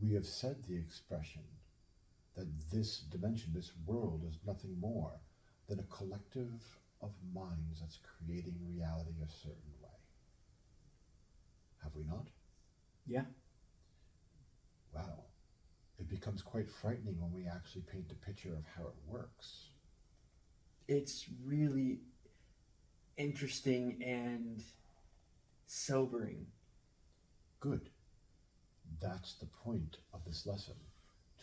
We have said the expression that this dimension, this world, is nothing more than a collective of minds that's creating reality a certain way. Have we not? Yeah. Well, it becomes quite frightening when we actually paint a picture of how it works. It's really interesting and sobering. Good. That's the point of this lesson,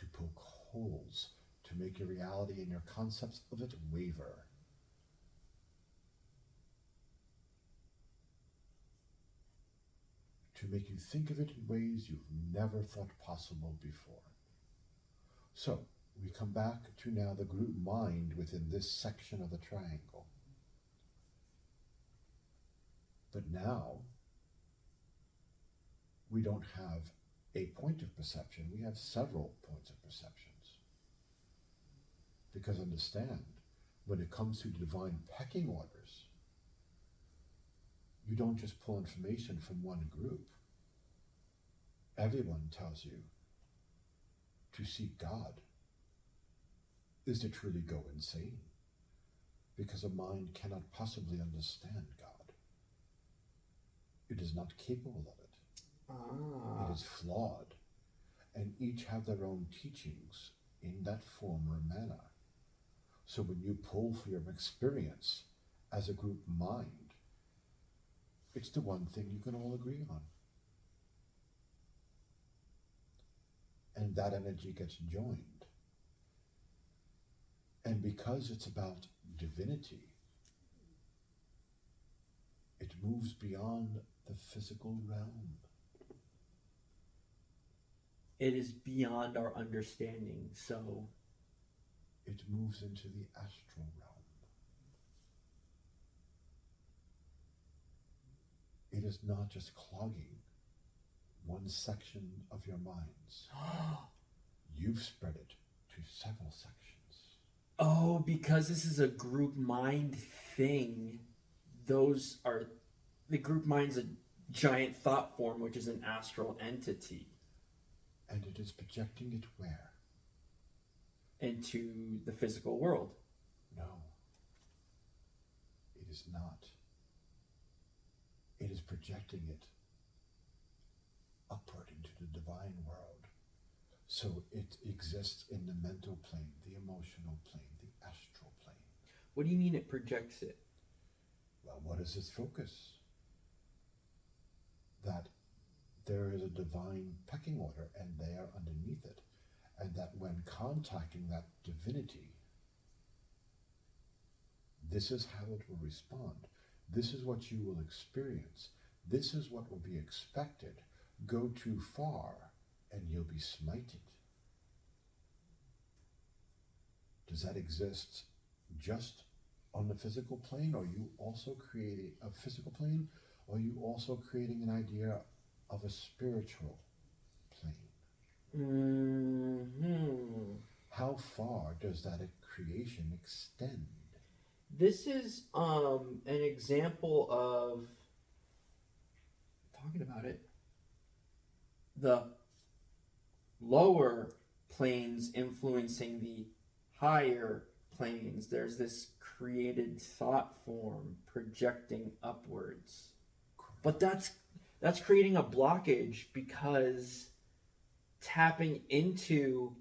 to poke holes, to make your reality and your concepts of it waver. To make you think of it in ways you've never thought possible before. So, we come back to now the group mind within this section of the triangle. But now, we don't have a point of perception, we have several points of perceptions. Because understand, when it comes to divine pecking orders, you don't just pull information from one group. Everyone tells you to seek God is to truly go insane, because a mind cannot possibly understand God. It is not capable of it. It is flawed, and each have their own teachings in that form or manner. So when you pull for your experience as a group mind, it's the one thing you can all agree on. And that energy gets joined. And because it's about divinity, it moves beyond the physical realm. It is beyond our understanding, so It moves into the astral realm. It is not just clogging one section of your minds. You've spread it to several sections. Oh, because this is a group mind thing. Those are the group mind's a giant thought form, which is an astral entity. And it is projecting it where? Into the physical world. No. It is not. It is projecting it upward into the divine world. So it exists in the mental plane, the emotional plane, the astral plane. What do you mean it projects it? Well, what is its focus? That there is a divine pecking order and they are underneath it. And that when contacting that divinity, this is how it will respond. This is what you will experience. This is what will be expected. Go too far and you'll be smited. Does that exist just on the physical plane? Or are you also creating a physical plane? Or are you also creating an idea of a spiritual plane? Mm-hmm. How far does that creation extend? This is an example of talking about it. The lower planes influencing the higher planes. There's this created thought form projecting upwards. But that's creating a blockage because tapping into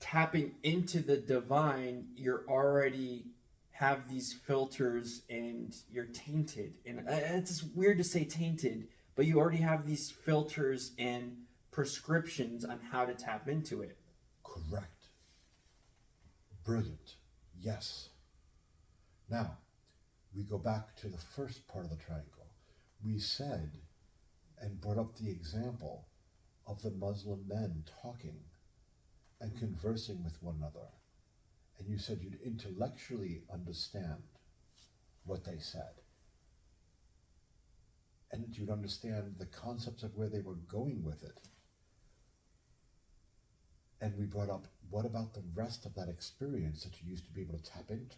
the divine, you're already have these filters and you're tainted. And it's weird to say tainted, but you already have these filters and prescriptions on how to tap into it. Correct. Brilliant. Yes. Now, we go back to the first part of the triangle. We said and brought up the example of the Muslim men talking and conversing with one another. And you said you'd intellectually understand what they said. And that you'd understand the concepts of where they were going with it. And we brought up, what about the rest of that experience that you used to be able to tap into?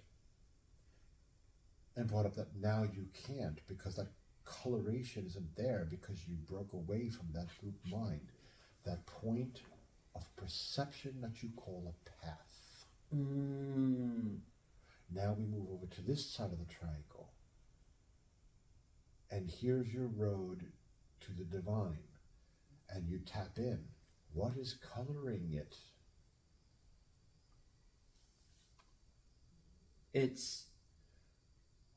And brought up that now you can't because that coloration isn't there because you broke away from that group mind, that point of perception that you call a path. Now we move over to this side of the triangle. And here's your road to the divine. And you tap in. What is coloring it? It's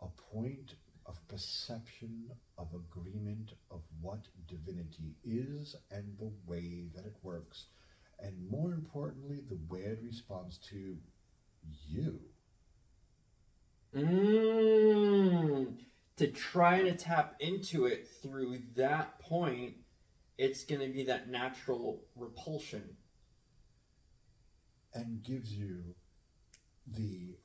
a point of perception, of agreement of what divinity is and the way that it works. And more importantly, the way it responds to you. To try to tap into it through that point, it's going to be that natural repulsion. And gives you the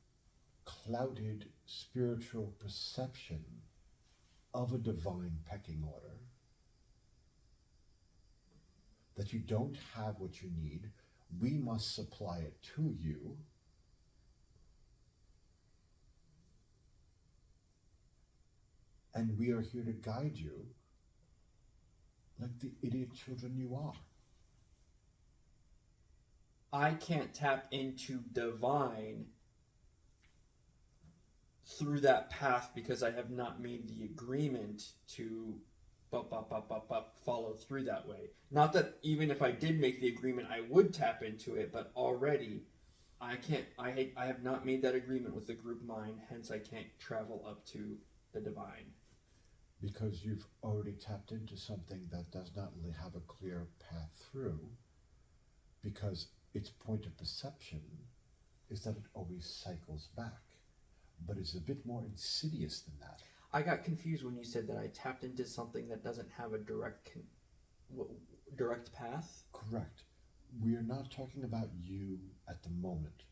clouded spiritual perception of a divine pecking order. That you don't have what you need. We must supply it to you. And we are here to guide you like the idiot children you are. I can't tap into divine through that path because I have not made the agreement to follow through that way. Not that even if I did make the agreement, I would tap into it, but already I can't. I have not made that agreement with the group mind, hence I can't travel up to the divine. Because you've already tapped into something that does not really have a clear path through, because its point of perception is that it always cycles back. But it's a bit more insidious than that. I got confused when you said that I tapped into something that doesn't have a direct path. Correct. We are not talking about you at the moment.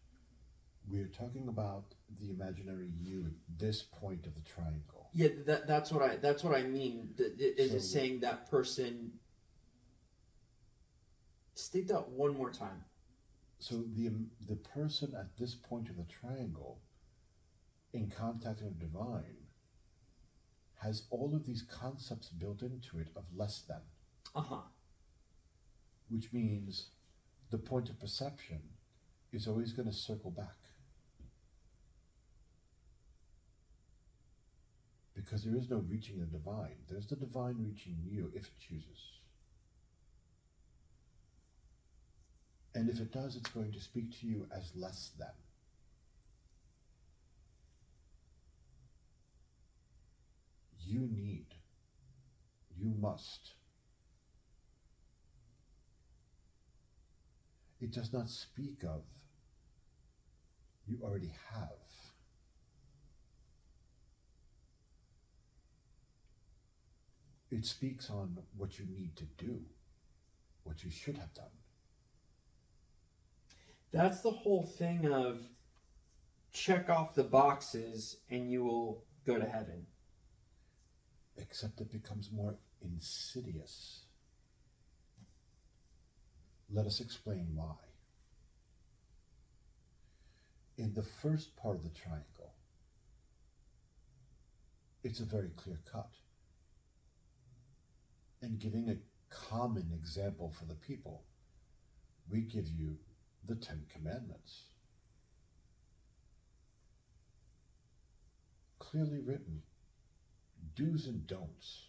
We're talking about the imaginary you at this point of the triangle. Yeah, that's what I mean. Is So- it saying that person? State that one more time. So the person at this point of the triangle, in contacting the divine, has all of these concepts built into it of less than, which means the point of perception is always going to circle back. Because there is no reaching the divine. There's the divine reaching you if it chooses. And if it does, it's going to speak to you as less than. You need, you must. It does not speak of, you already have. It speaks on what you need to do, what you should have done. That's the whole thing of check off the boxes and you will go to heaven. Except it becomes more insidious. Let us explain why. In the first part of the triangle, it's a very clear cut. And giving a common example for the people, we give you the 10 Commandments. Clearly written, do's and don'ts.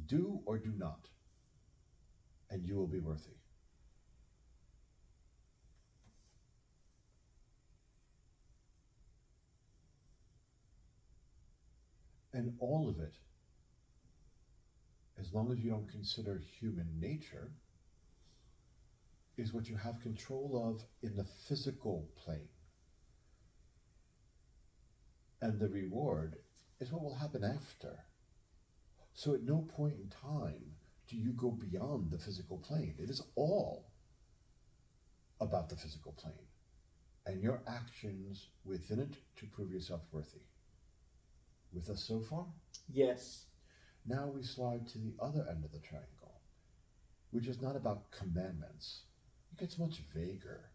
Do or do not, and you will be worthy. And all of it, as long as you don't consider human nature, is what you have control of in the physical plane. And the reward is what will happen after. So at no point in time do you go beyond the physical plane. It is all about the physical plane and your actions within it to prove yourself worthy. With us so far? Yes. Now we slide to the other end of the triangle, which is not about commandments. It gets much vaguer.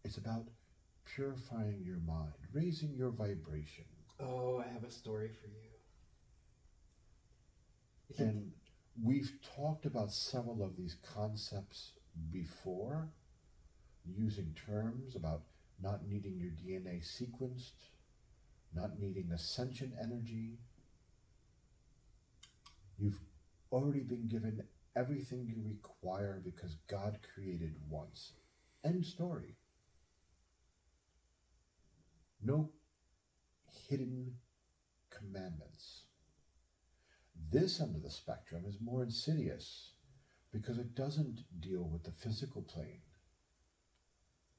It's about purifying your mind, raising your vibration. Oh, I have a story for you. And we've talked about several of these concepts before, using terms about not needing your DNA sequenced, not needing ascension energy. You've already been given everything you require because God created once. End story. No hidden commandments. This end of the spectrum is more insidious because it doesn't deal with the physical plane.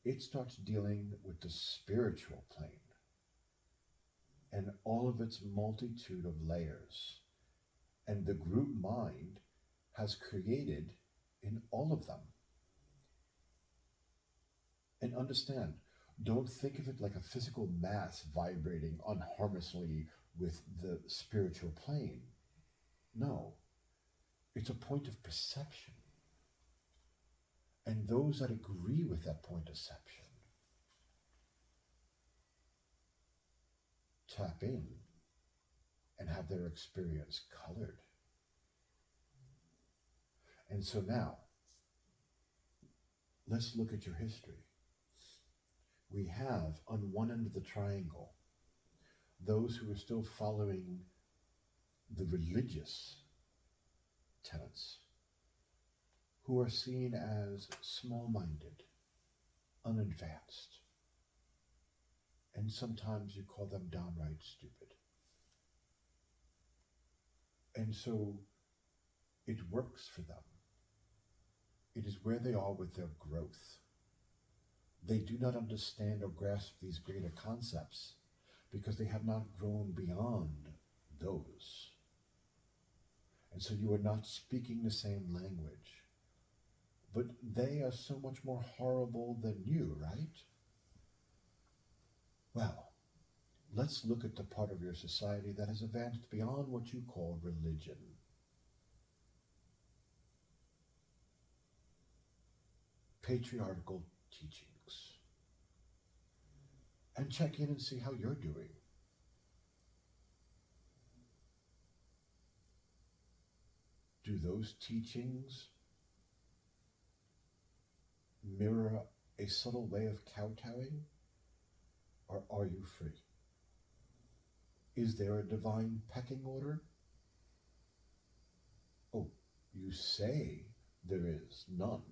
It starts dealing with the spiritual plane and all of its multitude of layers. And the group mind has created in all of them. And understand, don't think of it like a physical mass vibrating unharmoniously with the spiritual plane. No, it's a point of perception. And those that agree with that point of perception tap in and have their experience colored. And so now, let's look at your history. We have, on one end of the triangle, those who are still following the religious tenets, who are seen as small-minded, unadvanced, and sometimes you call them downright stupid. And so it works for them. It is where they are with their growth. They do not understand or grasp these greater concepts because they have not grown beyond those. And so you are not speaking the same language. But they are so much more horrible than you, right? Well, let's look at the part of your society that has advanced beyond what you call religion. Patriarchal teachings. And check in and see how you're doing. Do those teachings mirror a subtle way of kowtowing? Or are you free? Is there a divine pecking order? Oh, you say there is none.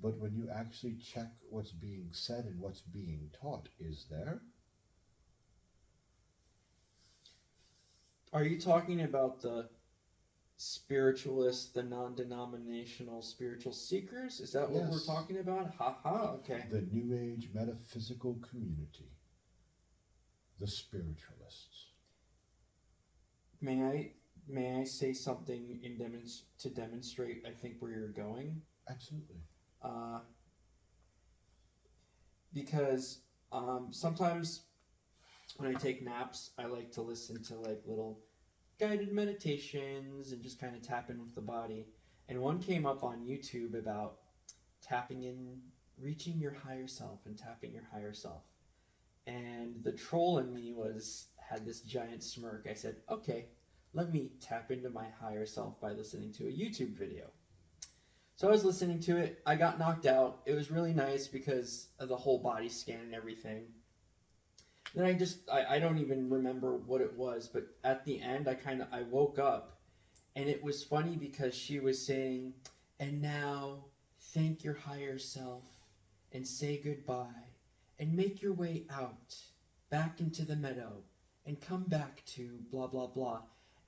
But when you actually check what's being said and what's being taught, is there? Are you talking about the spiritualists, the non-denominational spiritual seekers? Is that what we're Yes. talking about? Okay. The New Age metaphysical community, the spiritualists. May I say something to demonstrate I think where you're going? Absolutely. Because sometimes when I take naps, I like to listen to like little guided meditations and just kind of tap in with the body. And one came up on YouTube about tapping in, reaching your higher self and tapping your higher self. And the troll in me had this giant smirk. I said, okay, let me tap into my higher self by listening to a YouTube video. So I was listening to it. I got knocked out. It was really nice because of the whole body scan and everything. Then I don't even remember what it was, but at the end I woke up, and it was funny because she was saying, and now thank your higher self and say goodbye and make your way out back into the meadow and come back to blah blah blah.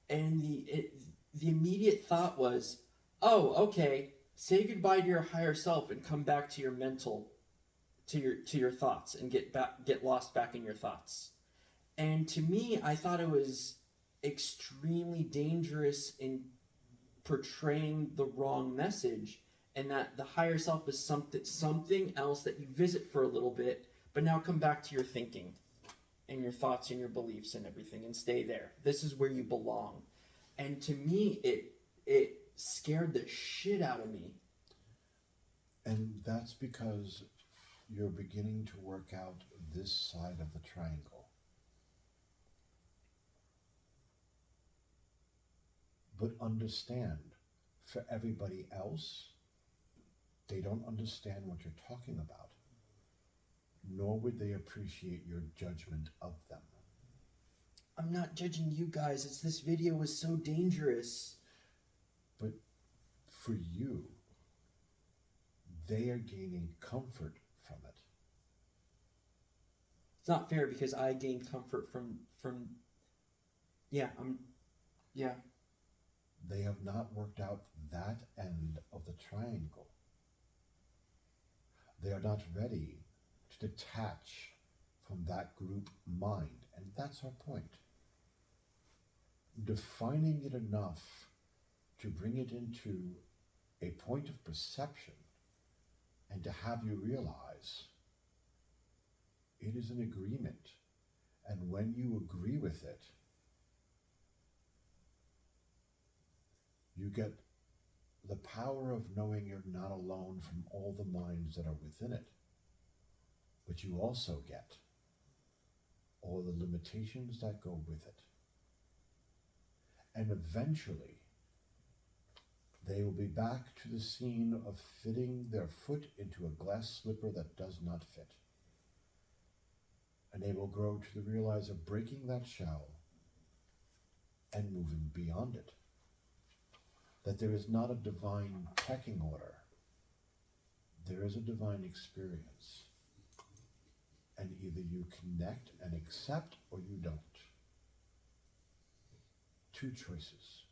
And the immediate thought was, oh, okay, say goodbye to your higher self and come back to your mental, to your thoughts, and get lost back in your thoughts. And to me, I thought it was extremely dangerous in portraying the wrong message, and that the higher self is something else that you visit for a little bit, but now come back to your thinking and your thoughts and your beliefs and everything and stay there. This is where you belong. And to me, it scared the shit out of me. And that's because you're beginning to work out this side of the triangle. But understand, for everybody else, they don't understand what you're talking about, nor would they appreciate your judgment of them. I'm not judging you guys. This video was so dangerous. But for you, they are gaining comfort from it. It's not fair because I gained comfort from yeah. They have not worked out that end of the triangle. They are not ready to detach from that group mind, and that's our point. Defining it enough to bring it into a point of perception and to have you realize it is an agreement, and when you agree with it, you get the power of knowing you're not alone from all the minds that are within it. But you also get all the limitations that go with it. And eventually, they will be back to the scene of fitting their foot into a glass slipper that does not fit. And they will grow to the realize of breaking that shell and moving beyond it. That there is not a divine pecking order. There is a divine experience. And either you connect and accept or you don't. Two choices.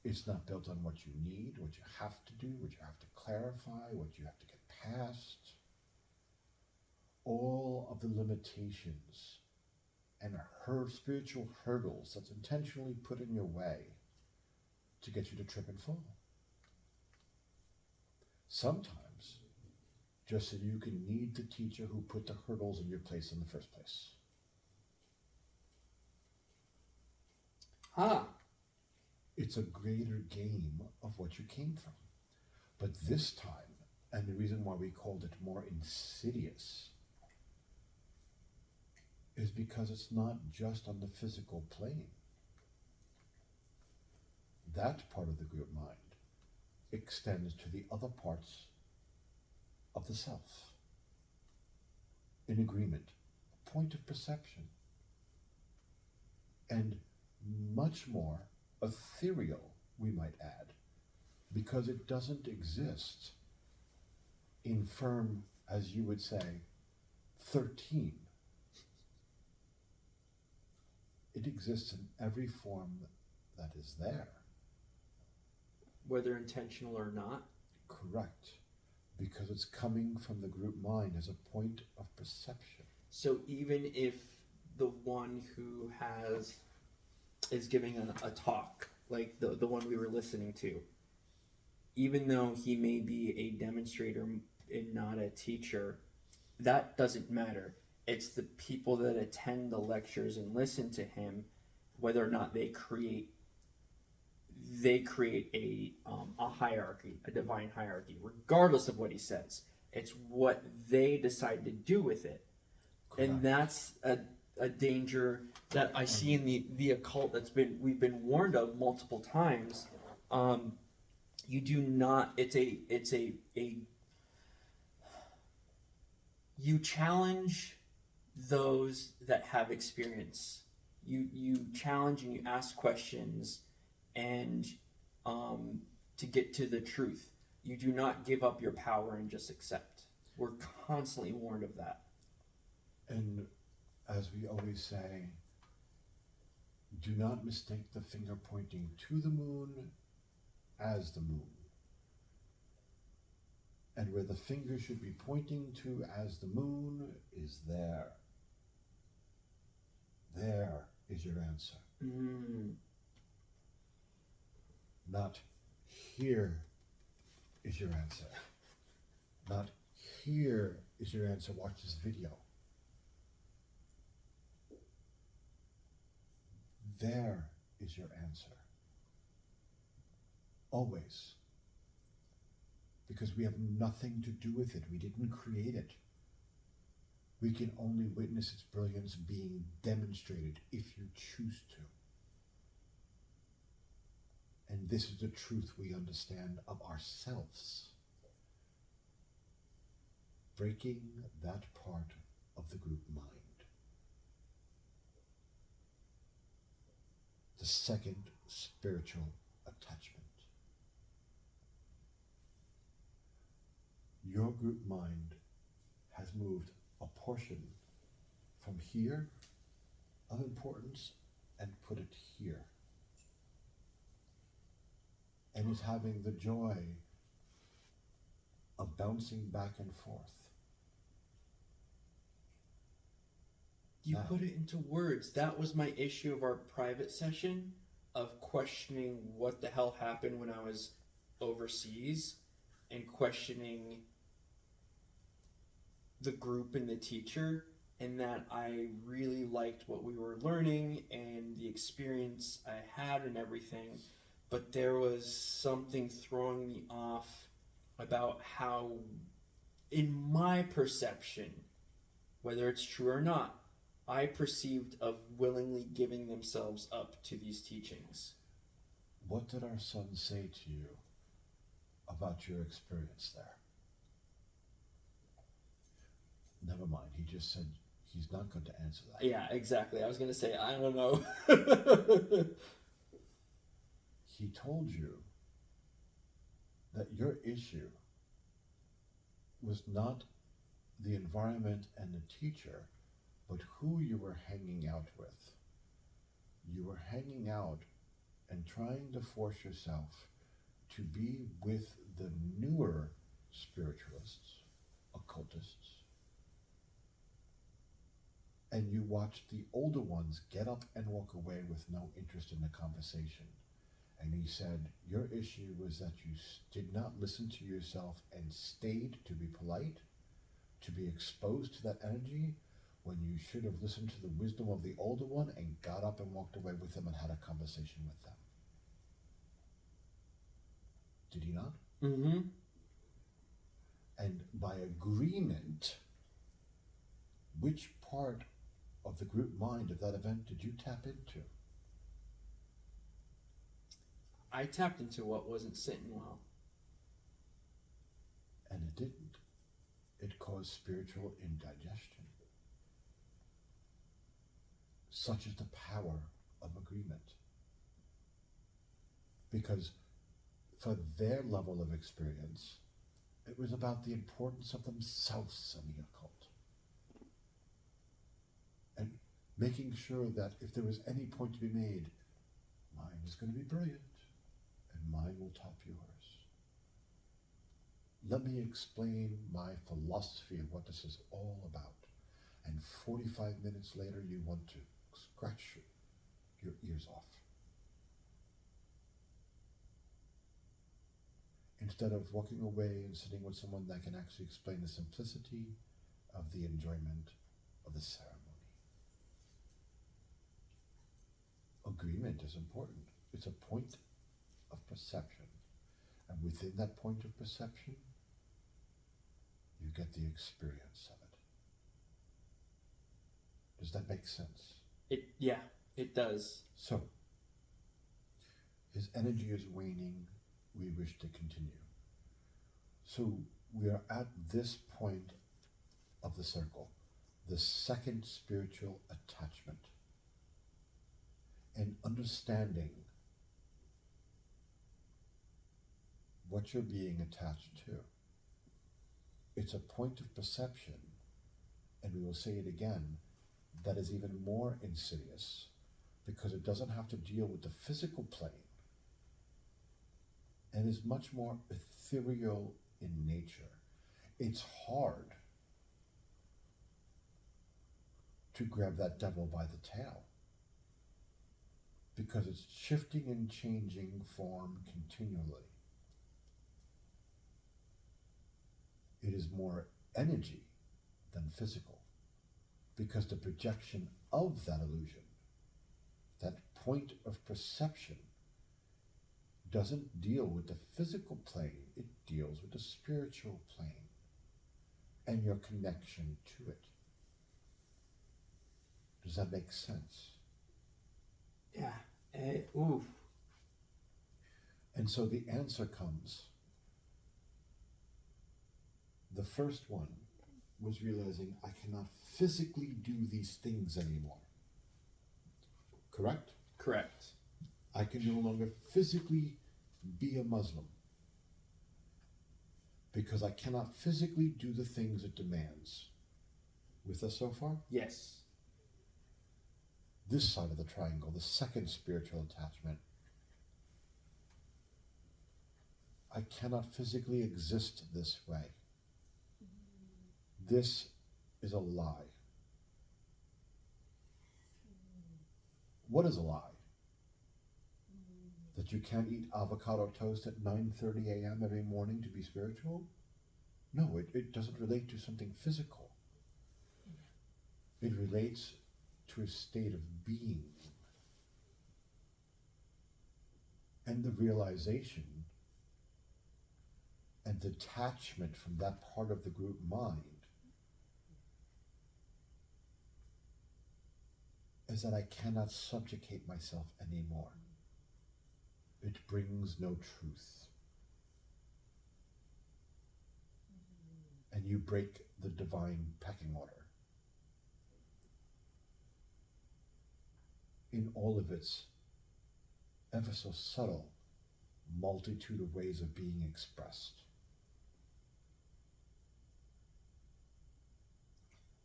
It's not built on what you need, what you have to do, what you have to clarify, what you have to get past. All of the limitations and her spiritual hurdles that's intentionally put in your way to get you to trip and fall. Sometimes just so you can need the teacher who put the hurdles in your place in the first place. Huh. It's a greater game of what you came from. But this time, and the reason why we called it more insidious, is because it's not just on the physical plane. That part of the group mind extends to the other parts of the self. In agreement, a point of perception, and much more ethereal, we might add, because it doesn't exist in firm, as you would say, 13. It exists in every form that is there. Whether intentional or not. Correct. Because it's coming from the group mind as a point of perception. So even if the one who is giving a talk, like the one we were listening to, even though he may be a demonstrator and not a teacher, that doesn't matter. It's the people that attend the lectures and listen to him, whether or not they create a hierarchy, a divine hierarchy, regardless of what he says. It's what they decide to do with it. Correct. And that's a danger that I see in the occult we've been warned of multiple times. You do not, you challenge those that have experience. You challenge and you ask questions and to get to the truth. You do not give up your power and just accept. We're constantly warned of that. And as we always say, do not mistake the finger pointing to the moon as the moon. And where the finger should be pointing to as the moon is there. There is your answer. Not here is your answer. Not here is your answer. Watch this video. There is your answer. Always. Because we have nothing to do with it. We didn't create it. We can only witness its brilliance being demonstrated if you choose to. And this is the truth we understand of ourselves. Breaking that part of the group mind. The second spiritual attachment. Your group mind has moved a portion from here of importance and put it here. And is having the joy of bouncing back and forth. You put it into words. That was my issue of our private session, of questioning what the hell happened when I was overseas and questioning the group and the teacher, and that I really liked what we were learning and the experience I had and everything, but there was something throwing me off about how, in my perception, whether it's true or not, I perceived of willingly giving themselves up to these teachings. What did our son say to you about your experience there? Never mind, he just said he's not going to answer that. Yeah, exactly. I was going to say, I don't know. He told you that your issue was not the environment and the teacher, but who you were hanging out with. You were hanging out and trying to force yourself to be with the newer spiritualists, occultists, and you watched the older ones get up and walk away with no interest in the conversation. And he said, your issue was that you did not listen to yourself and stayed to be polite, to be exposed to that energy, when you should have listened to the wisdom of the older one and got up and walked away with them and had a conversation with them. Did he not? Mm-hmm. And by agreement, which part of the group mind of that event did you tap into? I tapped into what wasn't sitting well. And it didn't. It caused spiritual indigestion. Such is the power of agreement. Because for their level of experience, it was about the importance of themselves and the occult. And making sure that if there was any point to be made, mine is going to be brilliant, and mine will top yours. Let me explain my philosophy of what this is all about. And 45 minutes later, you want to scratch your ears off. Instead of walking away and sitting with someone that can actually explain the simplicity of the enjoyment of the ceremony. Agreement is important. It's a point of perception. And within that point of perception, you get the experience of it. Does that make sense? Yeah, it does. So, his energy is waning. We wish to continue. So, we are at this point of the circle, the second spiritual attachment. And understanding what you're being attached to. It's a point of perception, and we will say it again, that is even more insidious because it doesn't have to deal with the physical plane and is much more ethereal in nature. It's hard to grab that devil by the tail because it's shifting and changing form continually. It is more energy than physical because the projection of that illusion, that point of perception, doesn't deal with the physical plane, it deals with the spiritual plane and your connection to it. Does that make sense? Yeah. Ooh. And so the answer comes. The first one was realizing I cannot physically do these things anymore. Correct? Correct. I can no longer physically be a Muslim because I cannot physically do the things it demands. With us so far? Yes. This side of the triangle, the second spiritual attachment. I cannot physically exist this way. This is a lie. What is a lie? That you can't eat avocado toast at 9:30 a.m. every morning to be spiritual? No, it doesn't relate to something physical. It relates to a state of being. And the realization and detachment from that part of the group mind is that I cannot subjugate myself anymore. It brings no truth. And you break the divine pecking order in all of its ever so subtle multitude of ways of being expressed.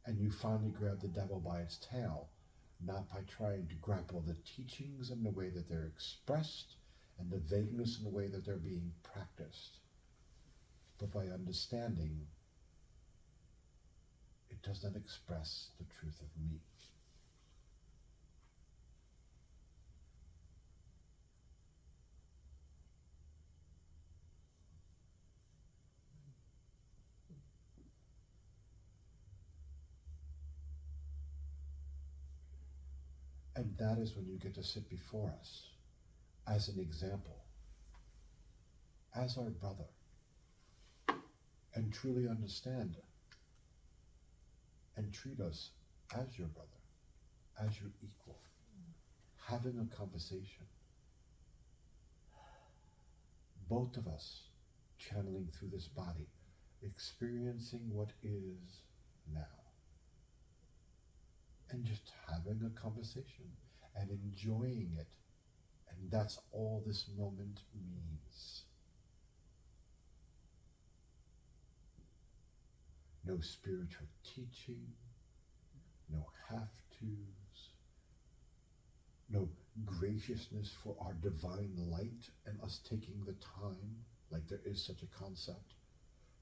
And you finally grab the devil by its tail, not by trying to grapple the teachings and the way that they're expressed and the vagueness in the way that they're being practiced, but by understanding it does not express the truth of me. And that is when you get to sit before us as an example, as our brother, and truly understand and treat us as your brother, as your equal, having a conversation. Both of us channeling through this body, experiencing what is now, and just having a conversation and enjoying it. And that's all this moment means. No spiritual teaching, no have-tos, no graciousness for our divine light and us taking the time, like there is such a concept,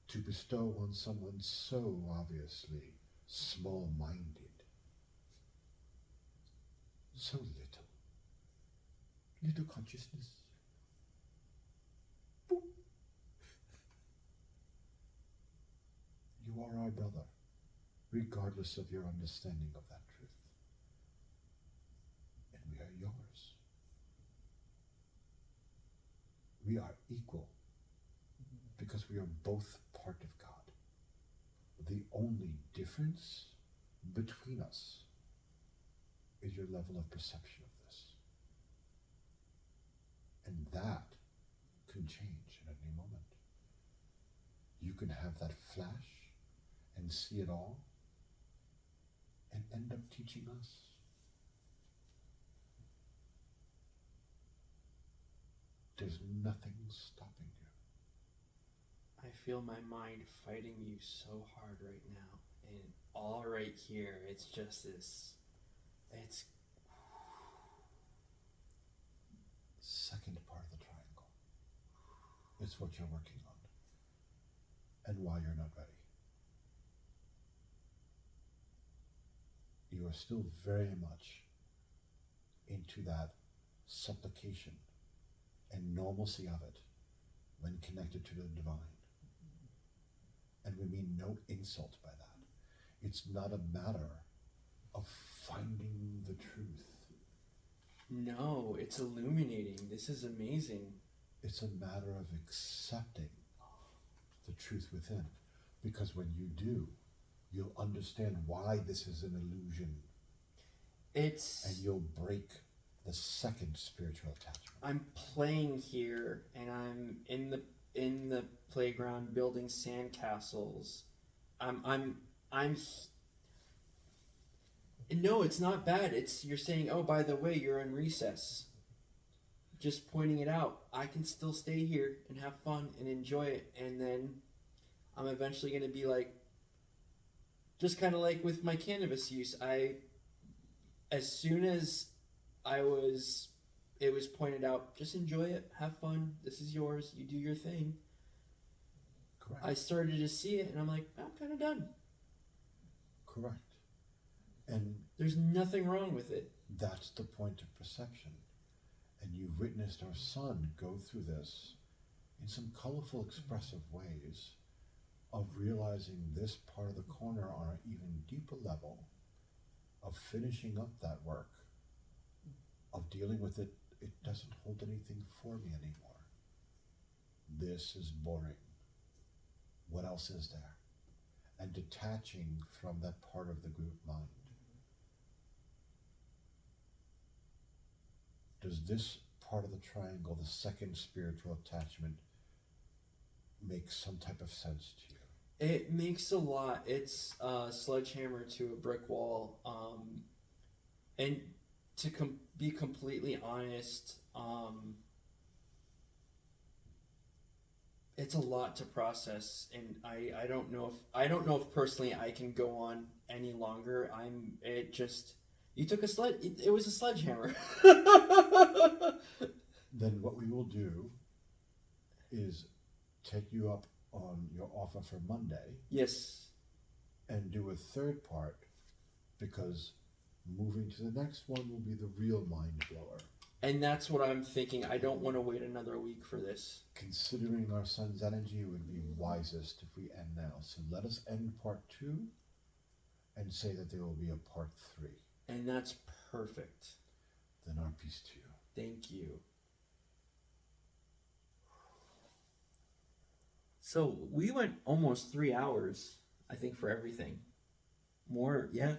to bestow on someone so obviously small-minded. So little consciousness. Boop. You are our brother, regardless of your understanding of that truth. And we are yours. We are equal because we are both part of God. The only difference between us is your level of perception of this. And that can change at any moment. You can have that flash and see it all and end up teaching us. There's nothing stopping you. I feel my mind fighting you so hard right now. And all right here, it's just this. It's. Second part of the triangle. It's what you're working on. And why you're not ready. You are still very much into that supplication and normalcy of it when connected to the divine. And we mean no insult by that. It's not a matter of finding the truth. No, it's illuminating. This is amazing. It's a matter of accepting the truth within. Because when you do, you'll understand why this is an illusion. And you'll break the second spiritual attachment. I'm playing here, and I'm in the playground building sandcastles. No, it's not bad. It's you're saying, oh, by the way, you're in recess. Just pointing it out. I can still stay here and have fun and enjoy it, and then I'm eventually going to be like, just kind of like with my cannabis use. As soon as it was pointed out, just enjoy it, have fun. This is yours. You do your thing. Correct. I started to see it, and I'm like, I'm kind of done. Correct. And there's nothing wrong with it. That's the point of perception. And you've witnessed our son go through this in some colorful, expressive ways of realizing this part of the corner on an even deeper level, of finishing up that work, of dealing with it. It doesn't hold anything for me anymore. This is boring. What else is there? And detaching from that part of the group mind. Does this part of the triangle, the second spiritual attachment, make some type of sense to you? It makes a lot. It's a sledgehammer to a brick wall. And to be completely honest, it's a lot to process, and I don't know if personally I can go on any longer. You took a it was a sledgehammer. Then what we will do is take you up on your offer for Monday. Yes. And do a third part, because moving to the next one will be the real mind blower. And that's what I'm thinking. I don't want to wait another week for this. Considering our son's energy, it would be wisest if we end now. So let us end part 2 and say that there will be a part 3. And that's perfect. Then our peace to you. Thank you. So we went almost 3 hours, I think, for everything. More, yeah.